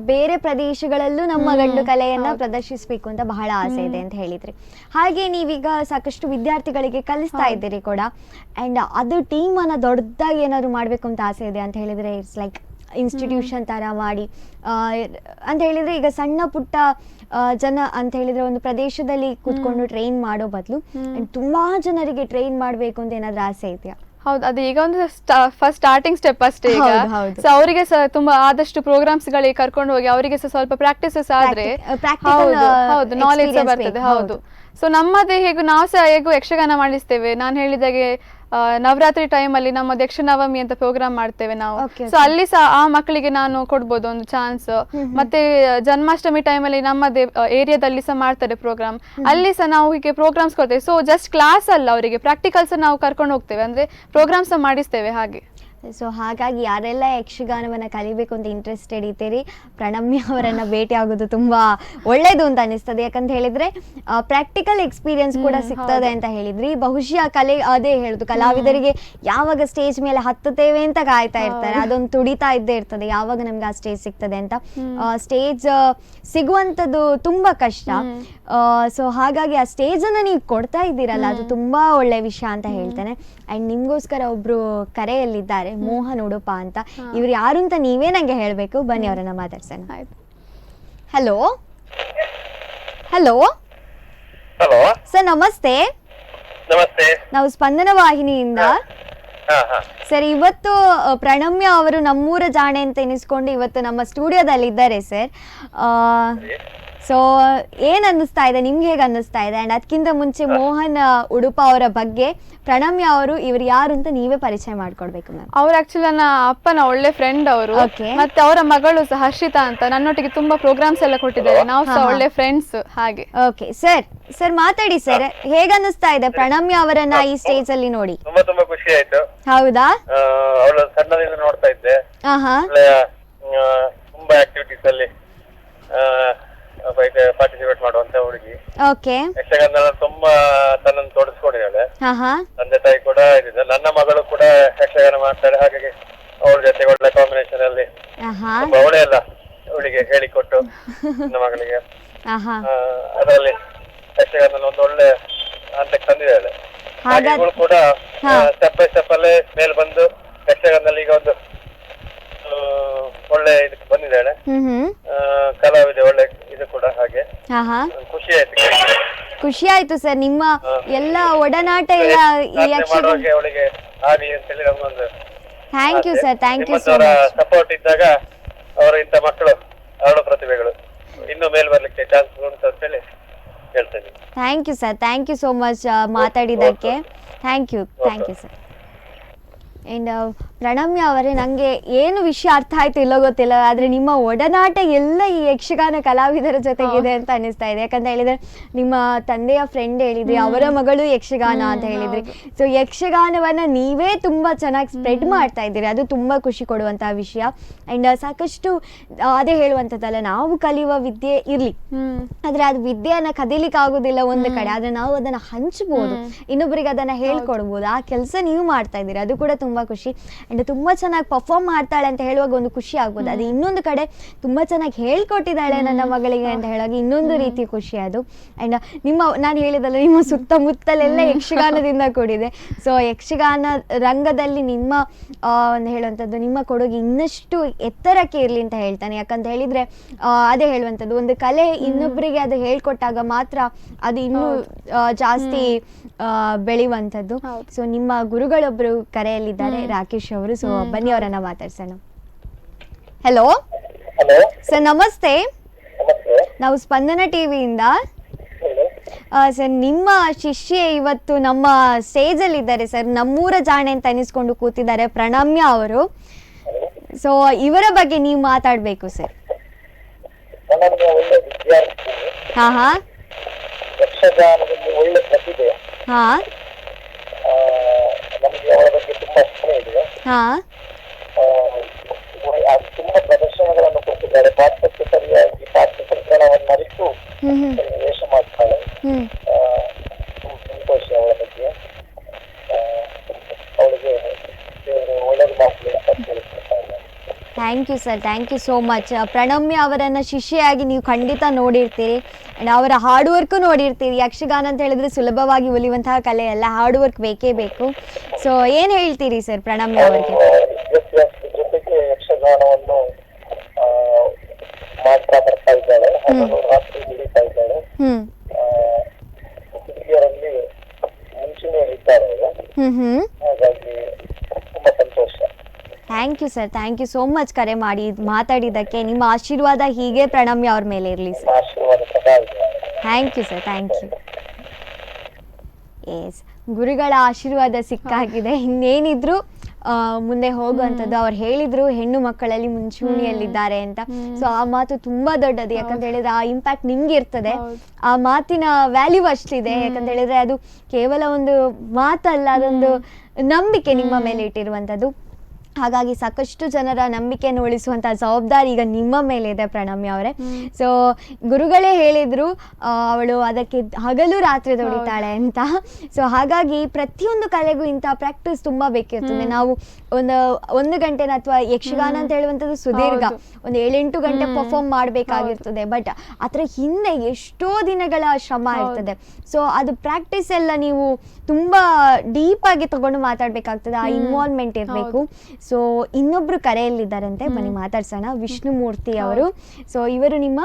ಬೇರೆ ಪ್ರದೇಶಗಳಲ್ಲೂ ನಮ್ಮ ಗಂಡು ಕಲೆಯನ್ನ ಪ್ರದರ್ಶಿಸಬೇಕು ಅಂತ ಬಹಳ ಆಸೆ ಇದೆ ಅಂತ ಹೇಳಿದ್ರಿ. ಹಾಗೆ ನೀವೀಗ ಸಾಕಷ್ಟು ವಿದ್ಯಾರ್ಥಿಗಳಿಗೆ ಕಲಿಸ್ತಾ ಇದ್ದೀರಿ ಕೂಡ, ಅಂಡ್ ಅದು ಟೀಮ್ ಅನ್ನ ದೊಡ್ಡದಾಗಿ ಏನಾದ್ರು ಮಾಡ್ಬೇಕು ಅಂತ ಆಸೆ ಇದೆ ಅಂತ ಹೇಳಿದ್ರೆ, ಇಟ್ಸ್ ಲೈಕ್ ಇನ್ಸ್ಟಿಟ್ಯೂಷನ್ ಥರ ಮಾಡಿ ಅಂತ ಹೇಳಿದರೆ ಈಗ ಸಣ್ಣ ಪುಟ್ಟ ಜನ ಅಂತ ಹೇಳಿದರೆ ಒಂದು ಪ್ರದೇಶದಲ್ಲಿ ಕೂತ್ಕೊಂಡು ಟ್ರೈನ್ ಮಾಡೋ ಬದಲು ತುಂಬ ಜನರಿಗೆ ಟ್ರೈನ್ ಮಾಡಬೇಕು ಅಂತ ಏನಾದರೂ ಆಸೆ ಇದೆಯಾ? ಹೌದು, ಅದು ಈಗ ಒಂದು ಫಸ್ಟ್ ಸ್ಟಾರ್ಟಿಂಗ್ ಸ್ಟೆಪ್ ಅಷ್ಟೇ ಈಗ. ಸೊ ಅವರಿಗೆ ಸಹ ತುಂಬಾ ಆದಷ್ಟು ಪ್ರೋಗ್ರಾಮ್ಸ್ ಗಳಿಗೆ ಕರ್ಕೊಂಡು ಹೋಗಿ ಅವರಿಗೆ ಸಹ ಸ್ವಲ್ಪ ಪ್ರಾಕ್ಟೀಸಸ್ ಆದ್ರೆ ಹೌದು ನಾಲೆಜ್ ಸಹ ಬರ್ತದೆ. ಹೌದು, ಸೊ ನಮ್ಮದೇ ಹೇಗೂ ನಾವು ಸಹ ಹೇಗೂ ಯಕ್ಷಗಾನ ಮಾಡಿಸ್ತೇವೆ. ನಾನು ಹೇಳಿದಾಗೆ ನವರಾತ್ರಿ ಟೈಮಲ್ಲಿ ನಮ್ಮದು ಯಕ್ಷನವಮಿ ಅಂತ ಪ್ರೋಗ್ರಾಮ್ ಮಾಡ್ತೇವೆ ನಾವು. ಸೊ ಅಲ್ಲಿ ಸಹ ಆ ಮಕ್ಕಳಿಗೆ ನಾನು ಕೊಡ್ಬೋದು ಒಂದು ಚಾನ್ಸ್. ಮತ್ತೆ ಜನ್ಮಾಷ್ಟಮಿ ಟೈಮಲ್ಲಿ ನಮ್ಮದೇ ಏರಿಯಾದಲ್ಲಿ ಸಹ ಮಾಡ್ತಾರೆ ಪ್ರೋಗ್ರಾಮ್, ಅಲ್ಲಿ ಸಹ ನಾವು ಹೀಗೆ ಪ್ರೋಗ್ರಾಮ್ಸ್ ಕೊಡ್ತೇವೆ. ಸೊ ಜಸ್ಟ್ ಕ್ಲಾಸ್ ಅಲ್ಲ, ಅವರಿಗೆ ಪ್ರಾಕ್ಟಿಕಲ್ಸ್ ನಾವು ಕರ್ಕೊಂಡು ಹೋಗ್ತೇವೆ, ಅಂದ್ರೆ ಪ್ರೋಗ್ರಾಮ್ಸ್ ಸಹ ಮಾಡಿಸ್ತೇವೆ ಹಾಗೆ. ಸೊ ಹಾಗಾಗಿ ಯಾರೆಲ್ಲ ಯಕ್ಷಗಾನವನ್ನು ಕಲಿಬೇಕು ಅಂತ ಇಂಟ್ರೆಸ್ಟೆಡ್ ಇದ್ದೀರಿ, ಪ್ರಣಮ್ಯ ಅವರನ್ನು ಭೇಟಿ ಆಗೋದು ತುಂಬ ಒಳ್ಳೆಯದು ಅಂತ ಅನಿಸ್ತದೆ. ಯಾಕಂತ ಹೇಳಿದರೆ ಪ್ರಾಕ್ಟಿಕಲ್ ಎಕ್ಸ್ಪೀರಿಯನ್ಸ್ ಕೂಡ ಸಿಗ್ತದೆ ಅಂತ ಹೇಳಿದ್ರಿ. ಬಹುಶಃ ಕಲೆ ಅದೇ ಹೇಳುದು, ಕಲಾವಿದರಿಗೆ ಯಾವಾಗ ಸ್ಟೇಜ್ ಮೇಲೆ ಹತ್ತುತ್ತೇವೆ ಅಂತ ಕಾಯ್ತಾ ಇರ್ತಾರೆ, ಅದೊಂದು ತುಡಿತಾ ಇದ್ದೇ ಇರ್ತದೆ ಯಾವಾಗ ನಮ್ಗೆ ಆ ಸ್ಟೇಜ್ ಸಿಗ್ತದೆ ಅಂತ. ಸ್ಟೇಜ್ ಸಿಗುವಂಥದ್ದು ತುಂಬ ಕಷ್ಟ. ಸೊ ಹಾಗಾಗಿ ಆ ಸ್ಟೇಜನ್ನು ನೀವು ಕೊಡ್ತಾ ಇದ್ದೀರಲ್ಲ, ಅದು ತುಂಬ ಒಳ್ಳೆಯ ವಿಷಯ ಅಂತ ಹೇಳ್ತೇನೆ. ಆ್ಯಂಡ್ ನಿಮಗೋಸ್ಕರ ಒಬ್ಬರು ಕರೆಯಲ್ಲಿದ್ದಾರೆ, ಮೋಹನ್ ಉಡುಪ ಅಂತ. ಇವ್ರು ಯಾರು ಅಂತ ನೀವೇ ನಂಗೆ ಹೇಳಬೇಕು. ಬನ್ನಿ ಅವರನ್ನ ಮಾತಾಡ್ಸೋಣ. ಹಲೋ ಹಲೋ ಹಲೋ ಸರ್, ನಮಸ್ತೆ. ನಮಸ್ತೆ. ನಾವು ಸ್ಪಂದನ ವಾಹಿನಿಯಿಂದ. ಸರ್, ಇವತ್ತು ಪ್ರಣಮ್ಯ ಅವರು ನಮ್ಮೂರ ಜಾಣೆ ಅಂತ ಎನಿಸ್ಕೊಂಡು ಇವತ್ತು ನಮ್ಮ ಸ್ಟುಡಿಯೋದಲ್ಲಿ ಇದ್ದಾರೆ ಸರ್. ಸೊ ಏನ್ ಅನ್ನಿಸ್ತಾ ಇದೆ ನಿಮ್ಗೆ, ಹೇಗೆ ಅನ್ನಿಸ್ತಾ ಇದೆ? ಅಂಡ್ ಅದಕ್ಕಿಂತ ಮುಂಚೆ ಮೋಹನ್ ಉಡುಪ ಅವರ ಬಗ್ಗೆ ಪ್ರಣಮ್ಯ ಅವರು ಇವ್ರು ಯಾರು ಅಂತ ನೀವೇ ಪರಿಚಯ ಮಾಡ್ಕೊಡ್ಬೇಕು ಮ್ಯಾಮ್. ಅವ್ರು ಆಕ್ಚುಲಿ ನನ್ನ ಅಪ್ಪನ ಒಳ್ಳೆ ಫ್ರೆಂಡ್ ಅವರು. ಮತ್ತೆ ಅವರ ಮಗಳು ಸಹ ಹರ್ಷಿತಾ ಅಂತ ನನ್ನೊಟ್ಟಿಗೆ ತುಂಬಾ ಪ್ರೋಗ್ರಾಮ್ಸ್ ಎಲ್ಲ ಕೊಟ್ಟಿದ್ದಾರೆ, ನಾವು ಸಹ ಒಳ್ಳೆ ಫ್ರೆಂಡ್ಸ್ ಹಾಗೆ. ಓಕೆ ಸರ್ ಮಾತಾಡಿ ಸರ್, ಹೇಗೆ ಅನ್ನಿಸ್ತಾ ಇದೆ ಪ್ರಣಮ್ಯ ಅವರನ್ನ ಈ ಸ್ಟೇಜ್ ಅಲ್ಲಿ ನೋಡಿ? ತುಂಬಾ ಖುಷಿ ಆಯ್ತು. ಹೌದಾ? ಅವಳು ಸಣ್ಣದಿಂದ ನೋಡ್ತಾ ಇದ್ದೆ, ತುಂಬಾ ಆಕ್ಟಿವಿಟೀಸ್ ಅಲ್ಲಿ ಪಾರ್ಟಿಸಿಪೇಟ್ ಮಾಡುವಂತ ಹುಡುಗಿ. ಓಕೆ. ಯಕ್ಷಗಾನ ತುಂಬಾ ತನ್ನನ್ನು ತೊಡಸ್ಕೊಂಡಿದ್ದಾಳೆ. ತಂದೆ ತಾಯಿ ಕೂಡ ಇದ್ದಿದ್ದ. ನನ್ನ ಮಗಳು ಕೂಡ ಯಕ್ಷಗಾನ ಮಾಡ್ತಾಳೆ, ಹಾಗಾಗಿ ಅವಳ ಜೊತೆ ಒಳ್ಳೆ ಕಾಂಬಿನೇಷನ್ ಅಲ್ಲಿ ಅವಳೇ ಅಲ್ಲ ಅವಳಿಗೆ ಹೇಳಿಕೊಟ್ಟು ನನ್ನ ಮಗಳಿಗೆ ಅದರಲ್ಲಿ ಯಕ್ಷಗಾನ ಒಂದು ಒಳ್ಳೆ ಹಂತಕ್ಕೆ ತಂದಿದ್ದಾಳೆ. ಹಾಗೆ ಇವಳು ಕೂಡ ಸ್ಟೆಪ್ ಬೈ ಸ್ಟೆಪ್ ಅಲ್ಲೇ ಮೇಲೆ ಬಂದು ಯಕ್ಷಗಾನದಲ್ಲಿ ಈಗ ಒಂದು ಒಳ್ಳೆ ಇದಕ್ಕೆ ಬಂದಿದ್ದಾಳೆ, ಕಲಾವಿದೆ ಒಳ್ಳೆ ಇದು ಕೂಡ. ಹಾಗೆ ಖುಷಿ ಆಯ್ತು ಸರ್. ನಿಮ್ಮ ಎಲ್ಲ ಒಡನಾಟ ಎಲ್ಲ ಅವಳಿಗೆ ಆಗಿ ಅಂತ ಹೇಳಿ ನಮ್ಗೊಂದು thank you sir, thank you so much. Support ಇದ್ದಾಗ ಅವರ ಇಂಥ ಮಕ್ಕಳು ಅವಳ ಪ್ರತಿಭೆಗಳು ಇನ್ನೂ ಮೇಲ್ ಬರ್ಲಿಕ್ಕೆ ಚಾನ್ಸ್ ಉಂಟು ಅಂತ ಹೇಳಿ ಹೇಳ್ತೇನೆ. Thank you sir, thank you so much ಮಾತಾಡಿದ್ದಕ್ಕೆ. Thank you sir. And Pranamya ಅವರೇ, ನನಗೆ ಏನು ವಿಷಯ ಅರ್ಥ ಆಯ್ತು ಇಲ್ಲೋ ಗೊತ್ತಿಲ್ಲ, ಆದರೆ ನಿಮ್ಮ ಒಡನಾಟ ಎಲ್ಲ ಈ ಯಕ್ಷಗಾನ ಕಲಾವಿದರ ಜೊತೆಗಿದೆ ಅಂತ ಅನ್ನಿಸ್ತಾ ಇದೆ. ಯಾಕಂತ ಹೇಳಿದರೆ ನಿಮ್ಮ ತಂದೆಯ ಫ್ರೆಂಡ್ ಹೇಳಿದ್ರಿ, ಅವರ ಮಗಳು ಯಕ್ಷಗಾನ ಅಂತ ಹೇಳಿದ್ರಿ. ಸೊ ಯಕ್ಷಗಾನವನ್ನು ನೀವೇ ತುಂಬ ಚೆನ್ನಾಗಿ ಸ್ಪ್ರೆಡ್ ಮಾಡ್ತಾ ಇದ್ದೀರಿ, ಅದು ತುಂಬ ಖುಷಿ ಕೊಡುವಂತಹ ವಿಷಯ. ಆ್ಯಂಡ್ ಸಾಕಷ್ಟು ಅದೇ ಹೇಳುವಂಥದ್ದಲ್ಲ, ನಾವು ಕಲಿಯುವ ವಿದ್ಯೆ ಇರಲಿ, ಆದರೆ ಅದು ವಿದ್ಯೆಯನ್ನು ಕದೀಲಿಕ್ಕೆ ಆಗೋದಿಲ್ಲ ಒಂದು ಕಡೆ, ಆದರೆ ನಾವು ಅದನ್ನು ಹಂಚ್ಬೋದು, ಇನ್ನೊಬ್ಬರಿಗೆ ಅದನ್ನು ಹೇಳ್ಕೊಡ್ಬೋದು. ಆ ಕೆಲಸ ನೀವು ಮಾಡ್ತಾ ಇದ್ದೀರಿ, ಅದು ಕೂಡ ತುಂಬ ಖುಷಿ. ಅಂಡ್ ತುಂಬಾ ಚೆನ್ನಾಗಿ ಪರ್ಫಾರ್ಮ್ ಮಾಡ್ತಾಳೆ ಅಂತ ಹೇಳುವಾಗ ಒಂದು ಖುಷಿ ಆಗ್ಬೋದು, ಅದು ಇನ್ನೊಂದು ಕಡೆ ತುಂಬಾ ಚೆನ್ನಾಗಿ ಹೇಳ್ಕೊಟ್ಟಿದ್ದಾಳೆ ನನ್ನ ಮಗಳಿಗೆ ಅಂತ ಹೇಳುವಾಗ ಇನ್ನೊಂದು ರೀತಿ ಖುಷಿ ಅದು. ಅಂಡ್ ನಾನು ಹೇಳಿದಲ್ಲ, ನಿಮ್ಮ ಸುತ್ತಮುತ್ತಲೆಲ್ಲ ಯಕ್ಷಗಾನದಿಂದ ಕೂಡಿದೆ. ಸೊ ಯಕ್ಷಗಾನ ರಂಗದಲ್ಲಿ ನಿಮ್ಮ ಹೇಳುವಂಥದ್ದು, ನಿಮ್ಮ ಕೊಡುಗೆ ಇನ್ನಷ್ಟು ಎತ್ತರಕ್ಕೆ ಇರಲಿ ಅಂತ ಹೇಳ್ತಾನೆ. ಯಾಕಂತ ಹೇಳಿದ್ರೆ ಅದೇ ಹೇಳುವಂಥದ್ದು, ಒಂದು ಕಲೆ ಇನ್ನೊಬ್ಬರಿಗೆ ಅದು ಹೇಳ್ಕೊಟ್ಟಾಗ ಮಾತ್ರ ಅದು ಇನ್ನೂ ಜಾಸ್ತಿ ಬೆಳೆಯುವಂಥದ್ದು. ಸೊ ನಿಮ್ಮ ಗುರುಗಳೊಬ್ಬರು ಕರೆಯಲ್ಲಿದ್ದಾರೆ, ರಾಕೇಶ್ ಅವರು. ಸೊ ಬನ್ನಿ ಅವರನ್ನ ಮಾತಾಡ್ಸೋಣ. ಹಲೋ ಸರ್, ನಮಸ್ತೆ. ನಾವು ಸ್ಪಂದನ ಟಿವಿಯಿಂದ. ಸರ್, ನಿಮ್ಮ ಶಿಷ್ಯೆ ಇವತ್ತು ನಮ್ಮ ಸ್ಟೇಜ್ ಅಲ್ಲಿ ಇದ್ದಾರೆ ಸರ್, ನಮ್ಮೂರ ಜಾಣೆ ಅಂತ ಅನಿಸ್ಕೊಂಡು ಕೂತಿದ್ದಾರೆ, ಪ್ರಣಮ್ಯ ಅವರು. ಸೊ ಇವರ ಬಗ್ಗೆ ನೀವು ಮಾತಾಡ್ಬೇಕು ಸರ್. ಒಳ್ಳೆ ಪ್ರತಿಭೆ. ನಮಗೆ ಅವರ ಬಗ್ಗೆ ತುಂಬಾ ಇಷ್ಟ ಇದೆ. ತುಂಬಾ ಪ್ರದರ್ಶನಗಳನ್ನು ಕೊಟ್ಟಿದ್ದಾರೆ, ಪಾಠಕ್ಕೆ ಸರಿಯಾಗಿ ಪಾಠ ಸಂಕಲನವನ್ನು ಅರಿತು ವೇಷ ಮಾಡ್ತಾಳೆ. ಸಂತೋಷ ಅವಳ ಬಗ್ಗೆ. ಅವಳಿಗೆ ಒಳ್ಳೆಯದು ಮಾಡಲಿ ಅಂತ ಹೇಳ್ತಾರೆ. Thank you sir, thank you so much. Pranamya ಅವರನ್ನು ಶಿಷ್ಯೆಯಾಗಿ ನೀವು ಖಂಡಿತ ನೋಡಿರ್ತೀರಿ, ಆ್ಯಂಡ್ ಅವರ ಹಾರ್ಡ್ ವರ್ಕು ನೋಡಿರ್ತೀರಿ. ಯಕ್ಷಗಾನ ಅಂತ ಹೇಳಿದ್ರೆ ಸುಲಭವಾಗಿ ಒಲಿಯುವಂತಹ ಕಲೆ ಅಲ್ಲ, ಹಾರ್ಡ್ ವರ್ಕ್ ಬೇಕೇ ಬೇಕು. ಸೊ ಏನು ಹೇಳ್ತೀರಿ ಸರ್ ಪ್ರಣಮ್ಯ ಅವರಿಗೆ? ಜೊತೆಗೆ ಯಕ್ಷಗಾನ ಯಕ್ಷಗಾನವನ್ನು ಮಾಡ್ತಾ ಬರ್ತಾ ಇದ್ದಾಳೆ, ಹಗಲು ರಾತ್ರಿ ದುಡಿತಾ ಇದ್ದಾಳೆ. ಹುಡುಗಿಯರಲ್ಲಿ ಮುಂಚೂಣಿಯಲ್ಲಿದ್ದಾರೆ ಅವರು. ಹಾಗಾಗಿ ತುಂಬಾ ಸಂತೋಷ. Thank you sir, thank you so much ಕರೆ ಮಾಡಿ ಮಾತಾಡಿದ್ದಕ್ಕೆ. ನಿಮ್ಮ ಆಶೀರ್ವಾದ ಹೀಗೆ ಪ್ರಣಮ್ಯ ಅವ್ರ ಮೇಲೆ ಇರಲಿ ಸರ್. ಆಶೀರ್ವಾದ ಸದಾ ಇದೆ. Thank you sir, thank you. Yes, ಗುರುಗಳ ಆಶೀರ್ವಾದ ಸಿಕ್ಕಾಗಿದೆ. ಇನ್ನೇನಿದ್ರು ಮುಂದೆ ಹೋಗುವಂಥದ್ದು. ಅವ್ರು ಹೇಳಿದ್ರು ಹೆಣ್ಣು ಮಕ್ಕಳಲ್ಲಿ ಮುಂಚೂಣಿಯಲ್ಲಿದ್ದಾರೆ ಅಂತ. ಸೊ ಆ ಮಾತು ತುಂಬಾ ದೊಡ್ಡದು. ಯಾಕಂತ ಹೇಳಿದ್ರೆ ಆ ಇಂಪ್ಯಾಕ್ಟ್ ನಿಮ್ಗೆ ಇರ್ತದೆ. ಆ ಮಾತಿನ ವ್ಯಾಲ್ಯೂ ಅಷ್ಟಿದೆ. ಯಾಕಂತ ಹೇಳಿದ್ರೆ ಅದು ಕೇವಲ ಒಂದು ಮಾತಲ್ಲ, ಅದೊಂದು ನಂಬಿಕೆ ನಿಮ್ಮ ಮೇಲೆ ಇಟ್ಟಿರುವಂಥದ್ದು. ಹಾಗಾಗಿ ಸಾಕಷ್ಟು ಜನರ ನಂಬಿಕೆಯನ್ನು ಉಳಿಸುವಂಥ ಜವಾಬ್ದಾರಿ ಈಗ ನಿಮ್ಮ ಮೇಲೆ ಇದೆ ಪ್ರಣಮ್ಯ ಅವರೇ. ಸೊ ಗುರುಗಳೇ ಹೇಳಿದ್ರು ಅವಳು ಅದಕ್ಕೆ ಹಗಲು ರಾತ್ರಿ ದುಡಿತಾಳೆ ಅಂತ. ಸೊ ಹಾಗಾಗಿ ಪ್ರತಿಯೊಂದು ಕಲೆಗೂ ಇಂಥ ಪ್ರಾಕ್ಟೀಸ್ ತುಂಬ ಬೇಕಿರ್ತದೆ. ನಾವು ಒಂದು ಗಂಟೆನ ಅಥವಾ ಯಕ್ಷಗಾನ ಅಂತ ಹೇಳುವಂಥದ್ದು ಸುದೀರ್ಘ, ಒಂದು 7-8 ಗಂಟೆ ಪರ್ಫಾರ್ಮ್ ಮಾಡಬೇಕಾಗಿರ್ತದೆ. ಬಟ್ ಅದರ ಹಿಂದೆ ಎಷ್ಟೋ ದಿನಗಳ ಶ್ರಮ ಇರ್ತದೆ. ಸೊ ಅದು ಪ್ರಾಕ್ಟೀಸ್ ಎಲ್ಲ ನೀವು ತುಂಬ ಡೀಪಾಗಿ ತಗೊಂಡು ಮಾತಾಡಬೇಕಾಗ್ತದೆ. ಆ ಇನ್ವಾಲ್ವ್ಮೆಂಟ್ ಇರಬೇಕು. ಸೊ ಇನ್ನೊಬ್ರು ಕರೆಯಲ್ಲಿದ್ದಾರಂತೆ, ಬನ್ನಿ ಮಾತಾಡ್ಸೋಣ. ವಿಷ್ಣುಮೂರ್ತಿ ಅವರು. ಸೊ ಇವರು ನಿಮ್ಮ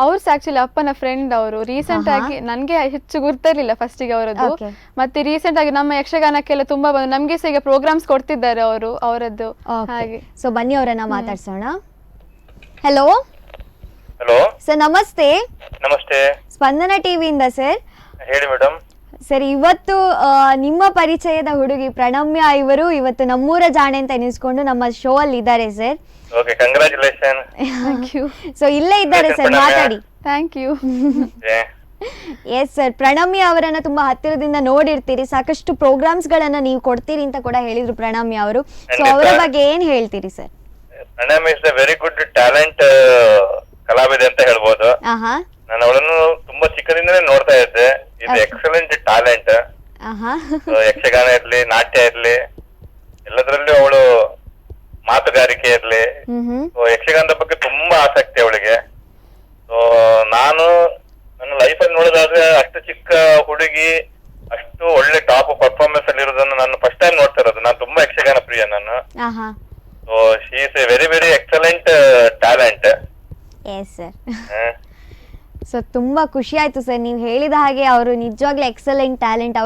ಅವ್ರು ಆಕ್ಚುಲಿ ಅಪ್ಪನ ಫ್ರೆಂಡ್. ಅವರು ರೀಸೆಂಟ್ ಆಗಿ ನನ್ಗೆ ಹೆಚ್ಚು ಗುರ್ತಿರ್ಲಿಲ್ಲ ಫಸ್ಟಿಗೆ ಅವರದ್ದು. ಮತ್ತೆ ರೀಸೆಂಟ್ ಆಗಿ ನಮ್ಮ ಯಕ್ಷಗಾನಕ್ಕೆಲ್ಲ ತುಂಬಾ ಬಂದು ನಮ್ಗೆ ಸಹ ಈಗ ಪ್ರೋಗ್ರಾಮ್ಸ್ ಕೊಡ್ತಿದ್ದಾರೆ ಅವರು ಅವರದ್ದು. ಹಾಗೆ ಸೊ ಬನ್ನಿ ಅವರನ್ನ ಮಾತಾಡ್ಸೋಣ. ಹಲೋ ಹಲೋ ಸರ್, ನಮಸ್ತೆ. ನಮಸ್ತೆ, ಸ್ಪಂದನ ಟಿವಿಯಿಂದ ಸರ್. ಹೇಳಿ ಮೇಡಮ್. ಸರ್, ಇವತ್ತು ನಿಮ್ಮ ಪರಿಚಯದ ಹುಡುಗಿ ಪ್ರಣಮ್ಯ ಇವರು ಇವತ್ತು ನಮ್ಮೂರ ಜಾಣೆ ಅಂತ ಎನಿಸ್ಕೊಂಡು ನಮ್ಮ ಶೋ ಅಲ್ಲಿ ಇದ್ದಾರೆ sir. Okay, congratulation. Thank you. So ಇಲ್ಲೇ ಇದ್ದಾರೆ ಸರ್, ಮಾತಾಡಿ. Thank you. Yes sir, Pranamya ಅವರನ್ನ ತುಂಬಾ ಹತ್ತಿರದಿಂದ ನೋಡಿರ್ತೀರಿ, ಸಾಕಷ್ಟು ಪ್ರೋಗ್ರಾಮ್ಸ್ ಗಳನ್ನ ನೀವು ಕೊಡ್ತೀರಿ ಅಂತ ಕೂಡ ಹೇಳಿದ್ರು ಪ್ರಣಮ್ಯ ಅವರು. ಸೊ ಅವರ ಬಗ್ಗೆ ಏನ್ ಹೇಳ್ತೀರಿ sir? Pranamya is a very good talent ಕಲಾವಿದೆ ಅಂತ ಹೇಳ್ಬೋದು. ನಾನು ಅವಳನ್ನು ತುಂಬಾ ಚಿಕ್ಕದಿಂದನೇ ನೋಡ್ತಾ ಇದ್ದೆ. ಇದು ಎಕ್ಸಲೆಂಟ್ ಟ್ಯಾಲೆಂಟ್. ಯಕ್ಷಗಾನ ಇರ್ಲಿ, ನಾಟ್ಯ ಇರ್ಲಿ, ಎಲ್ಲದರಲ್ಲೂ ಅವಳು ಮಾತುಗಾರಿಕೆ ಇರ್ಲಿ, ಯಕ್ಷಗಾನದ ಬಗ್ಗೆ ತುಂಬಾ ಆಸಕ್ತಿ ಅವಳಿಗೆ. ಸೊ ನಾನು ನನ್ನ ಲೈಫ್ ಅಲ್ಲಿ ನೋಡೋದಾದ್ರೆ ಅಷ್ಟು ಚಿಕ್ಕ ಹುಡುಗಿ ಅಷ್ಟು ಒಳ್ಳೆ ಟಾಪ್ ಪರ್ಫಾರ್ಮೆನ್ಸ್ ಅಲ್ಲಿ ಇರೋದನ್ನು ನಾನು ಫಸ್ಟ್ ಟೈಮ್ ನೋಡ್ತಾ ಇರೋದು. ನಾನು ತುಂಬಾ ಯಕ್ಷಗಾನ ಪ್ರಿಯ ನಾನು. So she is A very very excellent talent. Yes sir. So ತುಂಬಾ ಖುಷಿ ಆಯ್ತು ಸರ್, ನೀವು ಹೇಳಿದ ಹಾಗೆ ಅವರು ನಿಜವಾಗ್ಲೂ ಎಕ್ಸಲೆಂಟ್ ಟ್ಯಾಲೆಂಟ್.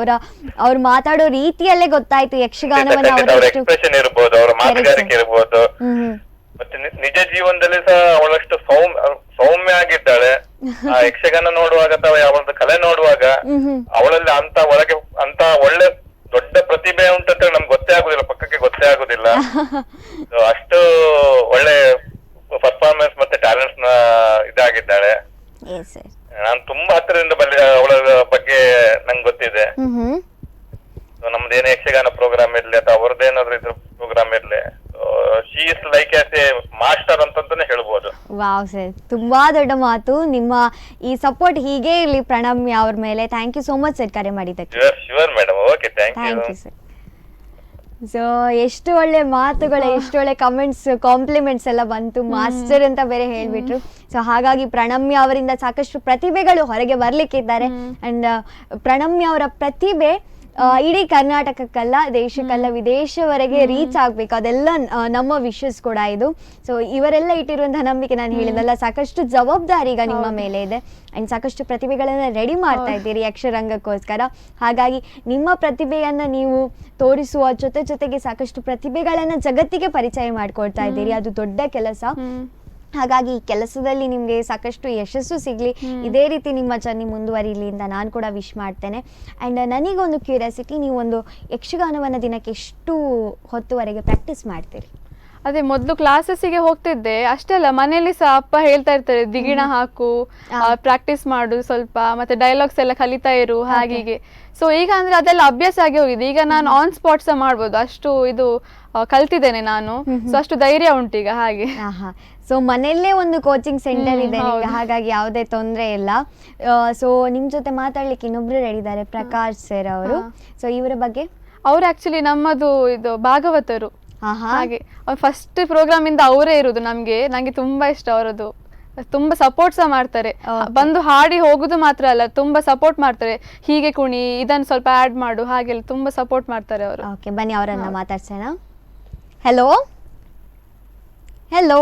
ಅವ್ರು ಮಾತಾಡೋ ರೀತಿಯಲ್ಲೇ ಗೊತ್ತಾಯ್ತು ಯಕ್ಷಗಾನವನ್ನ. ಅವರ ಎಕ್ಸ್ಪ್ರೆಷನ್ ಇರ್ಬೋದು, ಅವರ ಮಾತುಗಾರಿಕೆ ಇರ್ಬೋದು, ಮತ್ತೆ ನಿಜ ಜೀವನದಲ್ಲಿ ಸಹ ಅವಳಷ್ಟು ಸೌಮ್ಯ ಆಗಿದ್ದಾಳೆ. ಆ ಯಕ್ಷಗಾನ ನೋಡುವಾಗ ಅಥವಾ ಅವಳದ್ದು ಕಲೆ ನೋಡುವಾಗ ಅವಳಲ್ಲಿ ಒಳಗೆ ಅಂತ ಒಳ್ಳೆ ದೊಡ್ಡ ಪ್ರತಿಭೆ ಉಂಟಂತ ನಮ್ಗೆ ಗೊತ್ತೇ ಆಗುದಿಲ್ಲ, ಪಕ್ಕಕ್ಕೆ ಗೊತ್ತೇ ಆಗುದಿಲ್ಲ. ಅಷ್ಟು ಒಳ್ಳೆ ಪರ್ಫಾರ್ಮೆನ್ಸ್ ಮತ್ತೆ ಟ್ಯಾಲೆಂಟ್ಸ್ ನ ಇದಾಗಿದ್ದಾಳೆ. ನಾನು ತುಂಬಾ ಹತ್ತಿರದಿಂದ ಅವಳ ಬಗ್ಗೆ ನಂಗೆ ಗೊತ್ತಿದೆ. ನಮ್ದು ಏನೇ ಯಕ್ಷಗಾನ ಪ್ರೋಗ್ರಾಮ್ ಇರ್ಲಿ ಅಥವಾ ಅವ್ರದ್ದೇನಾದ್ರು ಇದ್ರ ಪ್ರೋಗ್ರಾಮ್ ಇರ್ಲಿ, she is like as A master ಅಂತಾನೆ ಹೇಳ್ಬೋದು. ವಾವ್ ಸರ್, ತುಂಬಾ ದೊಡ್ಡ ಮಾತು. ನಿಮ್ಮ ಈ ಸಪೋರ್ಟ್ ಹೀಗೆ ಇರ್ಲಿ ಪ್ರಣಮ್ಯ ಅವ್ರ ಮೇಲೆ. Thank you so much sir ಕರೆ ಮಾಡಿದ್ದಕ್ಕೆ. Sure madam. Okay, thank you sir. So ಎಷ್ಟು ಒಳ್ಳೆ ಮಾತುಗಳು, ಎಷ್ಟು ಒಳ್ಳೆ ಕಮೆಂಟ್ಸ್, ಕಾಂಪ್ಲಿಮೆಂಟ್ಸ್ ಎಲ್ಲ ಬಂತು. ಮಾಸ್ಟರ್ ಅಂತ ಬೇರೆ ಹೇಳ್ಬಿಟ್ರು. ಸೊ ಹಾಗಾಗಿ ಪ್ರಣಮ್ಯ ಅವರಿಂದ ಸಾಕಷ್ಟು ಪ್ರತಿಭೆಗಳು ಹೊರಗೆ ಬರ್ಲಿಕ್ಕಿದ್ದಾರೆ. ಅಂಡ್ ಪ್ರಣಮ್ಯ ಅವರ ಪ್ರತಿಭೆ ಇಡೀ ಕರ್ನಾಟಕಕ್ಕಲ್ಲ, ದೇಶಕ್ಕಲ್ಲ, ವಿದೇಶವರೆಗೆ ರೀಚ್ ಆಗ್ಬೇಕು. ಅದೆಲ್ಲ ನಮ್ಮ ವಿಶಸ್ ಕೂಡ ಇದು. ಸೊ ಇವರೆಲ್ಲ ಇಟ್ಟಿರುವಂತಹ ನಂಬಿಕೆ, ನಾನು ಹೇಳಿದಲ್ಲ, ಸಾಕಷ್ಟು ಜವಾಬ್ದಾರಿ ಈಗ ನಿಮ್ಮ ಮೇಲೆ ಇದೆ. ಅಂಡ್ ಸಾಕಷ್ಟು ಪ್ರತಿಭೆಗಳನ್ನ ರೆಡಿ ಮಾಡ್ತಾ ಇದ್ದೀರಿ ಯಕ್ಷರಂಗಕ್ಕೋಸ್ಕರ. ಹಾಗಾಗಿ ನಿಮ್ಮ ಪ್ರತಿಭೆಯನ್ನ ನೀವು ತೋರಿಸುವ ಜೊತೆಗೆ ಸಾಕಷ್ಟು ಪ್ರತಿಭೆಗಳನ್ನ ಜಗತ್ತಿಗೆ ಪರಿಚಯ ಮಾಡ್ಕೊಳ್ತಾ ಇದ್ದೀರಿ. ಅದು ದೊಡ್ಡ ಕೆಲಸ. ಹಾಗಾಗಿ ಈ ಕೆಲಸದಲ್ಲಿ ನಿಮಗೆ ಸಾಕಷ್ಟು ಯಶಸ್ಸು ಸಿಗಲಿ, ಇದೇ ರೀತಿ ನಿಮ್ಮ ಜರ್ನಿ ಮುಂದುವರಿಲಿ ಅಂತ ನಾನು ಕೂಡ ವಿಶ್ ಮಾಡ್ತೇನೆ. ಆ್ಯಂಡ್ ನನಗೊಂದು ಕ್ಯೂರಿಯಾಸಿಟಿ, ನೀವು ಒಂದು ಯಕ್ಷಗಾನವನ್ನು ದಿನಕ್ಕೆ ಎಷ್ಟು ಹೊತ್ತುವರೆಗೆ ಪ್ರಾಕ್ಟೀಸ್ ಮಾಡ್ತೀರಿ? ಅದೇ ಮೊದಲು ಕ್ಲಾಸಸ್ಸಿಗೆ ಹೋಗ್ತಿದ್ದೆ, ಅಷ್ಟೇ ಅಲ್ಲ ಮನೆಯಲ್ಲಿ ಸಹ ಅಪ್ಪ ಹೇಳ್ತಾ ಇರ್ತಾರೆ ದಿಗಿಣ ಹಾಕು, ಪ್ರಾಕ್ಟೀಸ್ ಮಾಡು ಸ್ವಲ್ಪ, ಮತ್ತೆ ಡೈಲಾಗ್ಸ್ ಎಲ್ಲ ಕಲಿತಾ ಇರು ಹಾಗೆ. ಸೊ ಈಗ ಅಂದ್ರೆ ಅದೆಲ್ಲ ಅಭ್ಯಾಸ ಆಗಿ ಹೋಗಿದೆ. ಈಗ ನಾನು ಆನ್ ಸ್ಪಾಟ್ ಸಹ ಮಾಡ್ಬೋದು, ಅಷ್ಟು ಇದು ಕಲ್ತಿದ್ದೇನೆ ನಾನು. ಸೊ ಅಷ್ಟು ಧೈರ್ಯ ಉಂಟು ಈಗ ಹಾಗೆ. ಸೊ ಮನೆಯಲ್ಲೇ ಒಂದು ಕೋಚಿಂಗ್ ಸೆಂಟರ್ ಇದೆ ನಿಮ್ಗೆ, ಹಾಗಾಗಿ ಯಾವುದೇ ತೊಂದರೆ ಇಲ್ಲ. ಸೊ ನಿಮ್ ಜೊತೆ ಮಾತಾಡ್ಲಿಕ್ಕೆ ಇನ್ನೊಬ್ರು ರೆಡಿ ಇದ್ದಾರೆ, ಪ್ರಕಾಶ್ ಸರ್ ಅವರು. ಸೊ ಇವರ ಬಗ್ಗೆ? ಅವ್ರು ಆಕ್ಚುಲಿ ನಮ್ಮದು ಇದು ಭಾಗವತರು. ಹಾಗೆ ಫಸ್ಟ್ ಪ್ರೋಗ್ರಾಮ್ ಇಂದ ಅವರೇ ಇರುದು ನಂಗೆ ತುಂಬಾ ಇಷ್ಟ ಅವರದ್ದು. ತುಂಬಾ ಸಪೋರ್ಟ್ ಸಹ ಮಾಡ್ತಾರೆ, ಬಂದು ಹಾಡಿ ಹೋಗುದು ಮಾತ್ರ ಅಲ್ಲ, ತುಂಬಾ ಸಪೋರ್ಟ್ ಮಾಡ್ತಾರೆ. ಹೀಗೆ ಕುಣಿ, ಇದನ್ನ ಸ್ವಲ್ಪ ಆಡ್ ಮಾಡು, ಹಾಗೆಲ್ಲ ತುಂಬಾ ಸಪೋರ್ಟ್ ಮಾಡ್ತಾರೆ ಅವರು. ಓಕೆ, ಬನ್ನಿ ಅವರನ್ನ ಮಾತಾಡ್ಸೋಣ. ಹಲೋ ಹೆಲೋ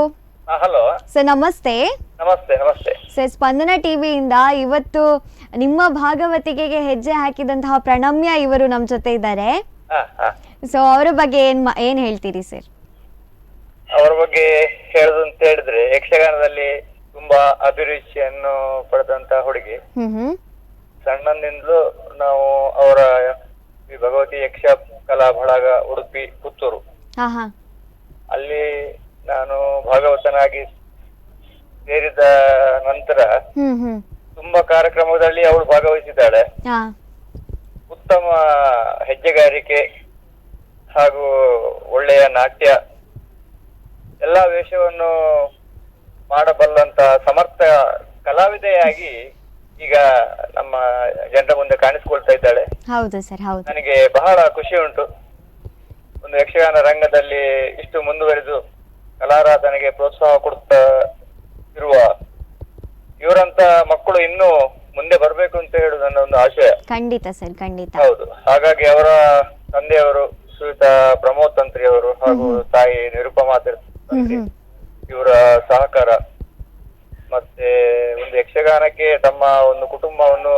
ಹಲೋ ಸರ್, ನಮಸ್ತೆ. ನಮಸ್ತೆ. ನಮಸ್ತೆ ಸರ್, ಸ್ಪಂದನ ಟಿವಿಯಿಂದ ಇವತ್ತು ನಿಮ್ಮ ಭಾಗವತಿಕೆಗೆ ಹೆಜ್ಜೆ ಹಾಕಿದಂತಹ ಪ್ರಣಮ್ಯ ಇವರು ನಮ್ಮ ಜೊತೆ ಇದ್ದಾರೆ. ಸೊ ಅವರ ಬಗ್ಗೆ ಏನ್ ಹೇಳ್ತೀರಿ ಸರ್? ಅವರ ಬಗ್ಗೆ ಹೇಳುದಂತ ಹೇಳಿದ್ರೆ, ಯಕ್ಷಗಾನದಲ್ಲಿ ತುಂಬಾ ಅಭಿರುಚಿಯನ್ನು ಪಡೆದಂತ ಹುಡುಗಿ. ಸಣ್ಣನಿಂದಲೂ ನಾವು ಅವರ ಈ ಭಗವತಿ ಯಕ್ಷ ಕಲಾ ಬಳಗ ಉಡುಪಿ ಪುತ್ತೂರು ಅಲ್ಲಿ ನಾನು ಭಾಗವತನಾಗಿ ಸೇರಿದ ನಂತರ ತುಂಬಾ ಕಾರ್ಯಕ್ರಮದಲ್ಲಿ ಅವಳು ಭಾಗವಹಿಸಿದ್ದಾಳೆ. ಉತ್ತಮ ಹೆಜ್ಜೆಗಾರಿಕೆ ಹಾಗೂ ಒಳ್ಳೆಯ ನಾಟ್ಯ ಎಲ್ಲಾ ವೇಷವನ್ನು ಮಾಡಬಲ್ಲಂತ ಸಮರ್ಥ ಕಲಾವಿದೆಯಾಗಿ ಈಗ ನಮ್ಮ ಜನರ ಮುಂದೆ ಕಾಣಿಸಿಕೊಳ್ತಾ ಇದ್ದಾಳೆ. ಹೌದು ಸರ್, ಹೌದು. ನನಗೆ ಬಹಳ ಖುಷಿ ಉಂಟು. ಒಂದು ಯಕ್ಷಗಾನ ರಂಗದಲ್ಲಿ ಇಷ್ಟು ಮುಂದುವರಿದು ಕಲಾರಾಧನೆಗೆ ಪ್ರೋತ್ಸಾಹ ಕೊಡುತ್ತಾ ಇರುವ ಇವರಂತ ಮಕ್ಕಳು ಇನ್ನೂ ಮುಂದೆ ಬರಬೇಕು ಅಂತ ಹೇಳುದು ನನ್ನ ಒಂದು ಆಶಯ. ಖಂಡಿತ ಸರ್, ಖಂಡಿತ. ಹೌದು. ಹಾಗಾಗಿ ಅವರ ತಂದೆಯವರು ಶ್ರೀಯುತ ಪ್ರಮೋದ್ ತಂತ್ರಿ ಅವರು ಹಾಗೂ ತಾಯಿ ನಿರುಪಮಾ ತಂತ್ರಿ ಇವರ ಸಹಕಾರ ಮತ್ತೆ ಒಂದು ಯಕ್ಷಗಾನಕ್ಕೆ ತಮ್ಮ ಒಂದು ಕುಟುಂಬವನ್ನು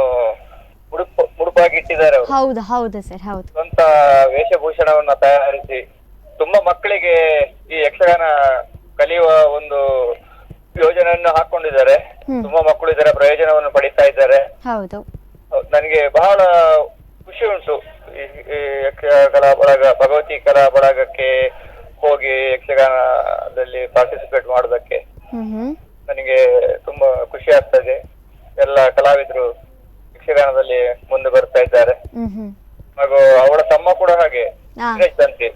ಮುಡುಪಾಗಿ ಇಟ್ಟಿದ್ದಾರೆ ಅವರು. ಹೌದು ಹೌದು ಸರ್, ಹೌದು. ಸ್ವಂತ ವೇಷಭೂಷಣವನ್ನ ತಯಾರಿಸಿ ತುಂಬಾ ಮಕ್ಕಳಿಗೆ ಈ ಯಕ್ಷಗಾನ ಕಲಿಯುವ ಒಂದು ಯೋಜನೆಯನ್ನು ಹಾಕೊಂಡಿದ್ದಾರೆ. ತುಂಬಾ ಮಕ್ಕಳು ಇದರ ಪ್ರಯೋಜನವನ್ನು ಪಡಿತಾ ಇದ್ದಾರೆ. ಹೌದು. ನನಗೆ ಬಹಳ ಖುಷಿ ಉಂಟು ಈ ಯಕ್ಷಕಲಾ ಬಳಗ ಭಗವತಿ ಕಲಾ ಬಳಗಕ್ಕೆ ಹೋಗಿ ಯಕ್ಷಗಾನದಲ್ಲಿ ಪಾರ್ಟಿಸಿಪೇಟ್ ಮಾಡೋದಕ್ಕೆ ನನಗೆ ತುಂಬಾ ಖುಷಿ ಆಗ್ತದೆ. ಎಲ್ಲ ಕಲಾವಿದರು ಯಕ್ಷಗಾನದಲ್ಲಿ ಮುಂದೆ ಬರ್ತಾ ಇದ್ದಾರೆ. ಹಾಗೂ ಅವಳ ತಮ್ಮ ಕೂಡ ಹಾಗೆ ತಂತಿ,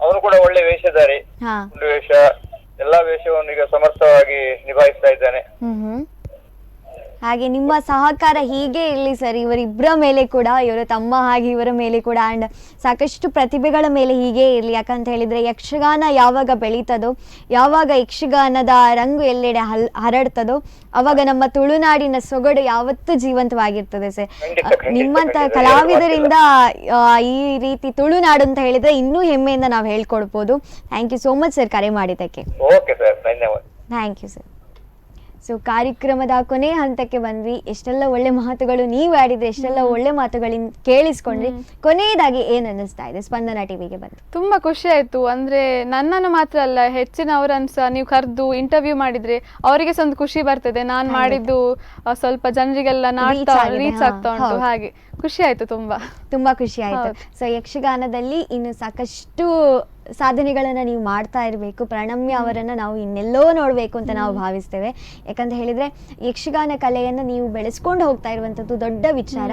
ಅವನು ಕೂಡ ಒಳ್ಳೆ ವೇಷಧಾರಿ. ಒಂದು ವೇಷ ಎಲ್ಲಾ ವೇಷವನ್ನು ಈಗ ಸಮರ್ಥವಾಗಿ ನಿಭಾಯಿಸ್ತಾ ಇದ್ದಾನೆ. ಹಾಗೆ ನಿಮ್ಮ ಸಹಕಾರ ಹೀಗೆ ಇರಲಿ ಸರ್, ಇವರಿಬ್ಬರ ಮೇಲೆ ಕೂಡ, ಇವರ ತಮ್ಮ ಹಾಗೆ ಇವರ ಮೇಲೆ ಕೂಡ, ಆ್ಯಂಡ್ ಸಾಕಷ್ಟು ಪ್ರತಿಭೆಗಳ ಮೇಲೆ ಹೀಗೆ ಇರಲಿ. ಯಾಕಂತ ಹೇಳಿದರೆ ಯಕ್ಷಗಾನ ಯಾವಾಗ ಬೆಳೀತದೋ, ಯಾವಾಗ ಯಕ್ಷಗಾನದ ರಂಗು ಎಲ್ಲೆಡೆ ಹರಡ್ತದೋ, ಅವಾಗ ನಮ್ಮ ತುಳುನಾಡಿನ ಸೊಗಡು ಯಾವತ್ತೂ ಜೀವಂತವಾಗಿರ್ತದೆ ಸರ್. ನಿಮ್ಮಂಥ ಕಲಾವಿದರಿಂದ ಈ ರೀತಿ ತುಳುನಾಡು ಅಂತ ಹೇಳಿದರೆ ಇನ್ನೂ ಹೆಮ್ಮೆಯಿಂದ ನಾವು ಹೇಳ್ಕೊಡ್ಬೋದು. Thank you so much sir ಕರೆ ಮಾಡಿದ್ದಕ್ಕೆ. ಓಕೆ ಸರ್, ಧನ್ಯವಾದ. Thank you sir. ಸೊ ಕಾರ್ಯಕ್ರಮದ ಕೊನೆಯ ಹಂತಕ್ಕೆ ಬಂದ್ವಿ. ಎಷ್ಟೆಲ್ಲ ಒಳ್ಳೆ ಮಾತುಗಳು ನೀವು ಆಡಿದ್ರೆ, ಎಷ್ಟೆಲ್ಲ ಒಳ್ಳೆ ಮಾತುಗಳಿಂದ ಕೇಳಿಸ್ಕೊಂಡ್ರಿ. ಕೊನೆಯದಾಗಿ ಏನ್ ಅನ್ನಿಸ್ತಾ ಇದೆ ಸ್ಪಂದನ ಟಿವಿಗೆ ಬಂದು? ತುಂಬಾ ಖುಷಿ ಆಯ್ತು. ಅಂದ್ರೆ ನನ್ನನ್ನು ಮಾತ್ರ ಅಲ್ಲ, ಹೆಚ್ಚಿನವರನ್ನು ಸಹ ನೀವು ಕರೆದು ಇಂಟರ್ವ್ಯೂ ಮಾಡಿದ್ರೆ ಅವರಿಗೆ ಸಹ ಒಂದು ಖುಷಿ ಬರ್ತದೆ. ನಾನು ಮಾಡಿದ್ದು ಸ್ವಲ್ಪ ಜನರಿಗೆಲ್ಲ ರೀಚ್ ಆಗ್ತಾ ಉಂಟು. ಹಾಗೆ ಖುಷಿ ಆಯ್ತು, ತುಂಬಾ ಖುಷಿ ಆಯ್ತು. ಸೊ ಯಕ್ಷಗಾನದಲ್ಲಿ ಇನ್ನು ಸಾಕಷ್ಟು ಸಾಧನೆಗಳನ್ನ ನೀವು ಮಾಡ್ತಾ ಇರಬೇಕು. ಪ್ರಣಮ್ಯ ಅವರನ್ನ ನಾವು ಇನ್ನೆಲ್ಲೋ ನೋಡಬೇಕು ಅಂತ ನಾವು ಭಾವಿಸ್ತೇವೆ. ಯಾಕಂತ ಹೇಳಿದ್ರೆ ಯಕ್ಷಗಾನ ಕಲೆಯನ್ನು ನೀವು ಬೆಳೆಸ್ಕೊಂಡು ಹೋಗ್ತಾ ಇರುವಂಥದ್ದು ದೊಡ್ಡ ವಿಚಾರ.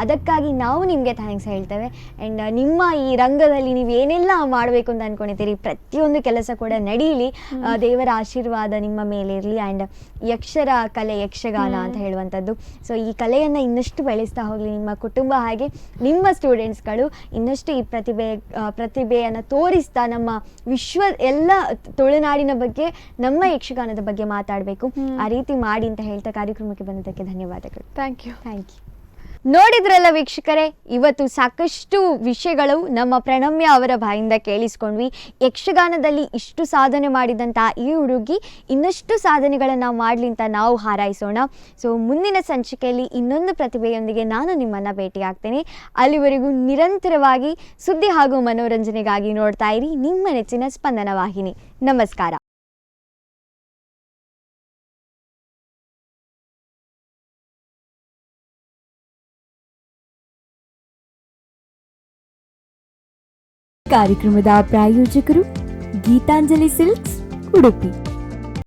ಅದಕ್ಕಾಗಿ ನಾವು ನಿಮಗೆ ಥ್ಯಾಂಕ್ಸ್ ಹೇಳ್ತೇವೆ. ಆ್ಯಂಡ್ ನಿಮ್ಮ ಈ ರಂಗದಲ್ಲಿ ನೀವು ಏನೆಲ್ಲ ಮಾಡಬೇಕು ಅಂತ ಅನ್ಕೊಂಡಿದ್ದೀರಿ, ಪ್ರತಿಯೊಂದು ಕೆಲಸ ಕೂಡ ನಡೀಲಿ. ದೇವರ ಆಶೀರ್ವಾದ ನಿಮ್ಮ ಮೇಲೆ ಇರಲಿ. ಆ್ಯಂಡ್ ಯಕ್ಷರ ಕಲೆ ಯಕ್ಷಗಾನ ಅಂತ ಹೇಳುವಂಥದ್ದು, ಸೊ ಈ ಕಲೆಯನ್ನು ಇನ್ನಷ್ಟು ಬೆಳೆಸ್ತಾ ಹೋಗಲಿ ನಿಮ್ಮ ಕುಟುಂಬ, ಹಾಗೆ ನಿಮ್ಮ ಸ್ಟೂಡೆಂಟ್ಸ್ಗಳು ಇನ್ನಷ್ಟು ಈ ಪ್ರತಿಭೆಯನ್ನು ತೋರಿಸ್ತಾ ನಮ್ಮ ಎಲ್ಲ ತುಳುನಾಡಿನ ಬಗ್ಗೆ, ನಮ್ಮ ಯಕ್ಷಗಾನದ ಬಗ್ಗೆ ಮಾತಾಡಬೇಕು. ಆ ರೀತಿ ಮಾಡಿ ಅಂತ ಹೇಳ್ತಾ ಕಾರ್ಯಕ್ರಮಕ್ಕೆ ಬಂದಿದ್ದಕ್ಕೆ ಧನ್ಯವಾದಗಳು. Thank you. ನೋಡಿದ್ರಲ್ಲ ವೀಕ್ಷಕರೇ, ಇವತ್ತು ಸಾಕಷ್ಟು ವಿಷಯಗಳು ನಮ್ಮ ಪ್ರಣಮ್ಯ ಅವರ ಬಾಯಿಂದ ಕೇಳಿಸ್ಕೊಂಡ್ವಿ. ಯಕ್ಷಗಾನದಲ್ಲಿ ಇಷ್ಟು ಸಾಧನೆ ಮಾಡಿದಂಥ ಈ ಹುಡುಗಿ ಇನ್ನಷ್ಟು ಸಾಧನೆಗಳನ್ನು ಮಾಡಲಿ ಅಂತ ನಾವು ಹಾರೈಸೋಣ. ಸೊ ಮುಂದಿನ ಸಂಚಿಕೆಯಲ್ಲಿ ಇನ್ನೊಂದು ಪ್ರತಿಭೆಯೊಂದಿಗೆ ನಾನು ನಿಮ್ಮನ್ನು ಭೇಟಿಯಾಗ್ತೇನೆ. ಅಲ್ಲಿವರೆಗೂ ನಿರಂತರವಾಗಿ ಸುದ್ದಿ ಹಾಗೂ ಮನೋರಂಜನೆಗಾಗಿ ನೋಡ್ತಾ ಇರಿ ನಿಮ್ಮ ನೆಚ್ಚಿನ ಸ್ಪಂದನ ವಾಹಿನಿ. ನಮಸ್ಕಾರ. ಕಾರ್ಯಕ್ರಮದ ಪ್ರಾಯೋಜಕರು ಗೀತಾಂಜಲಿ ಸಿಲ್ಕ್ಸ್, ಉಡುಪಿ.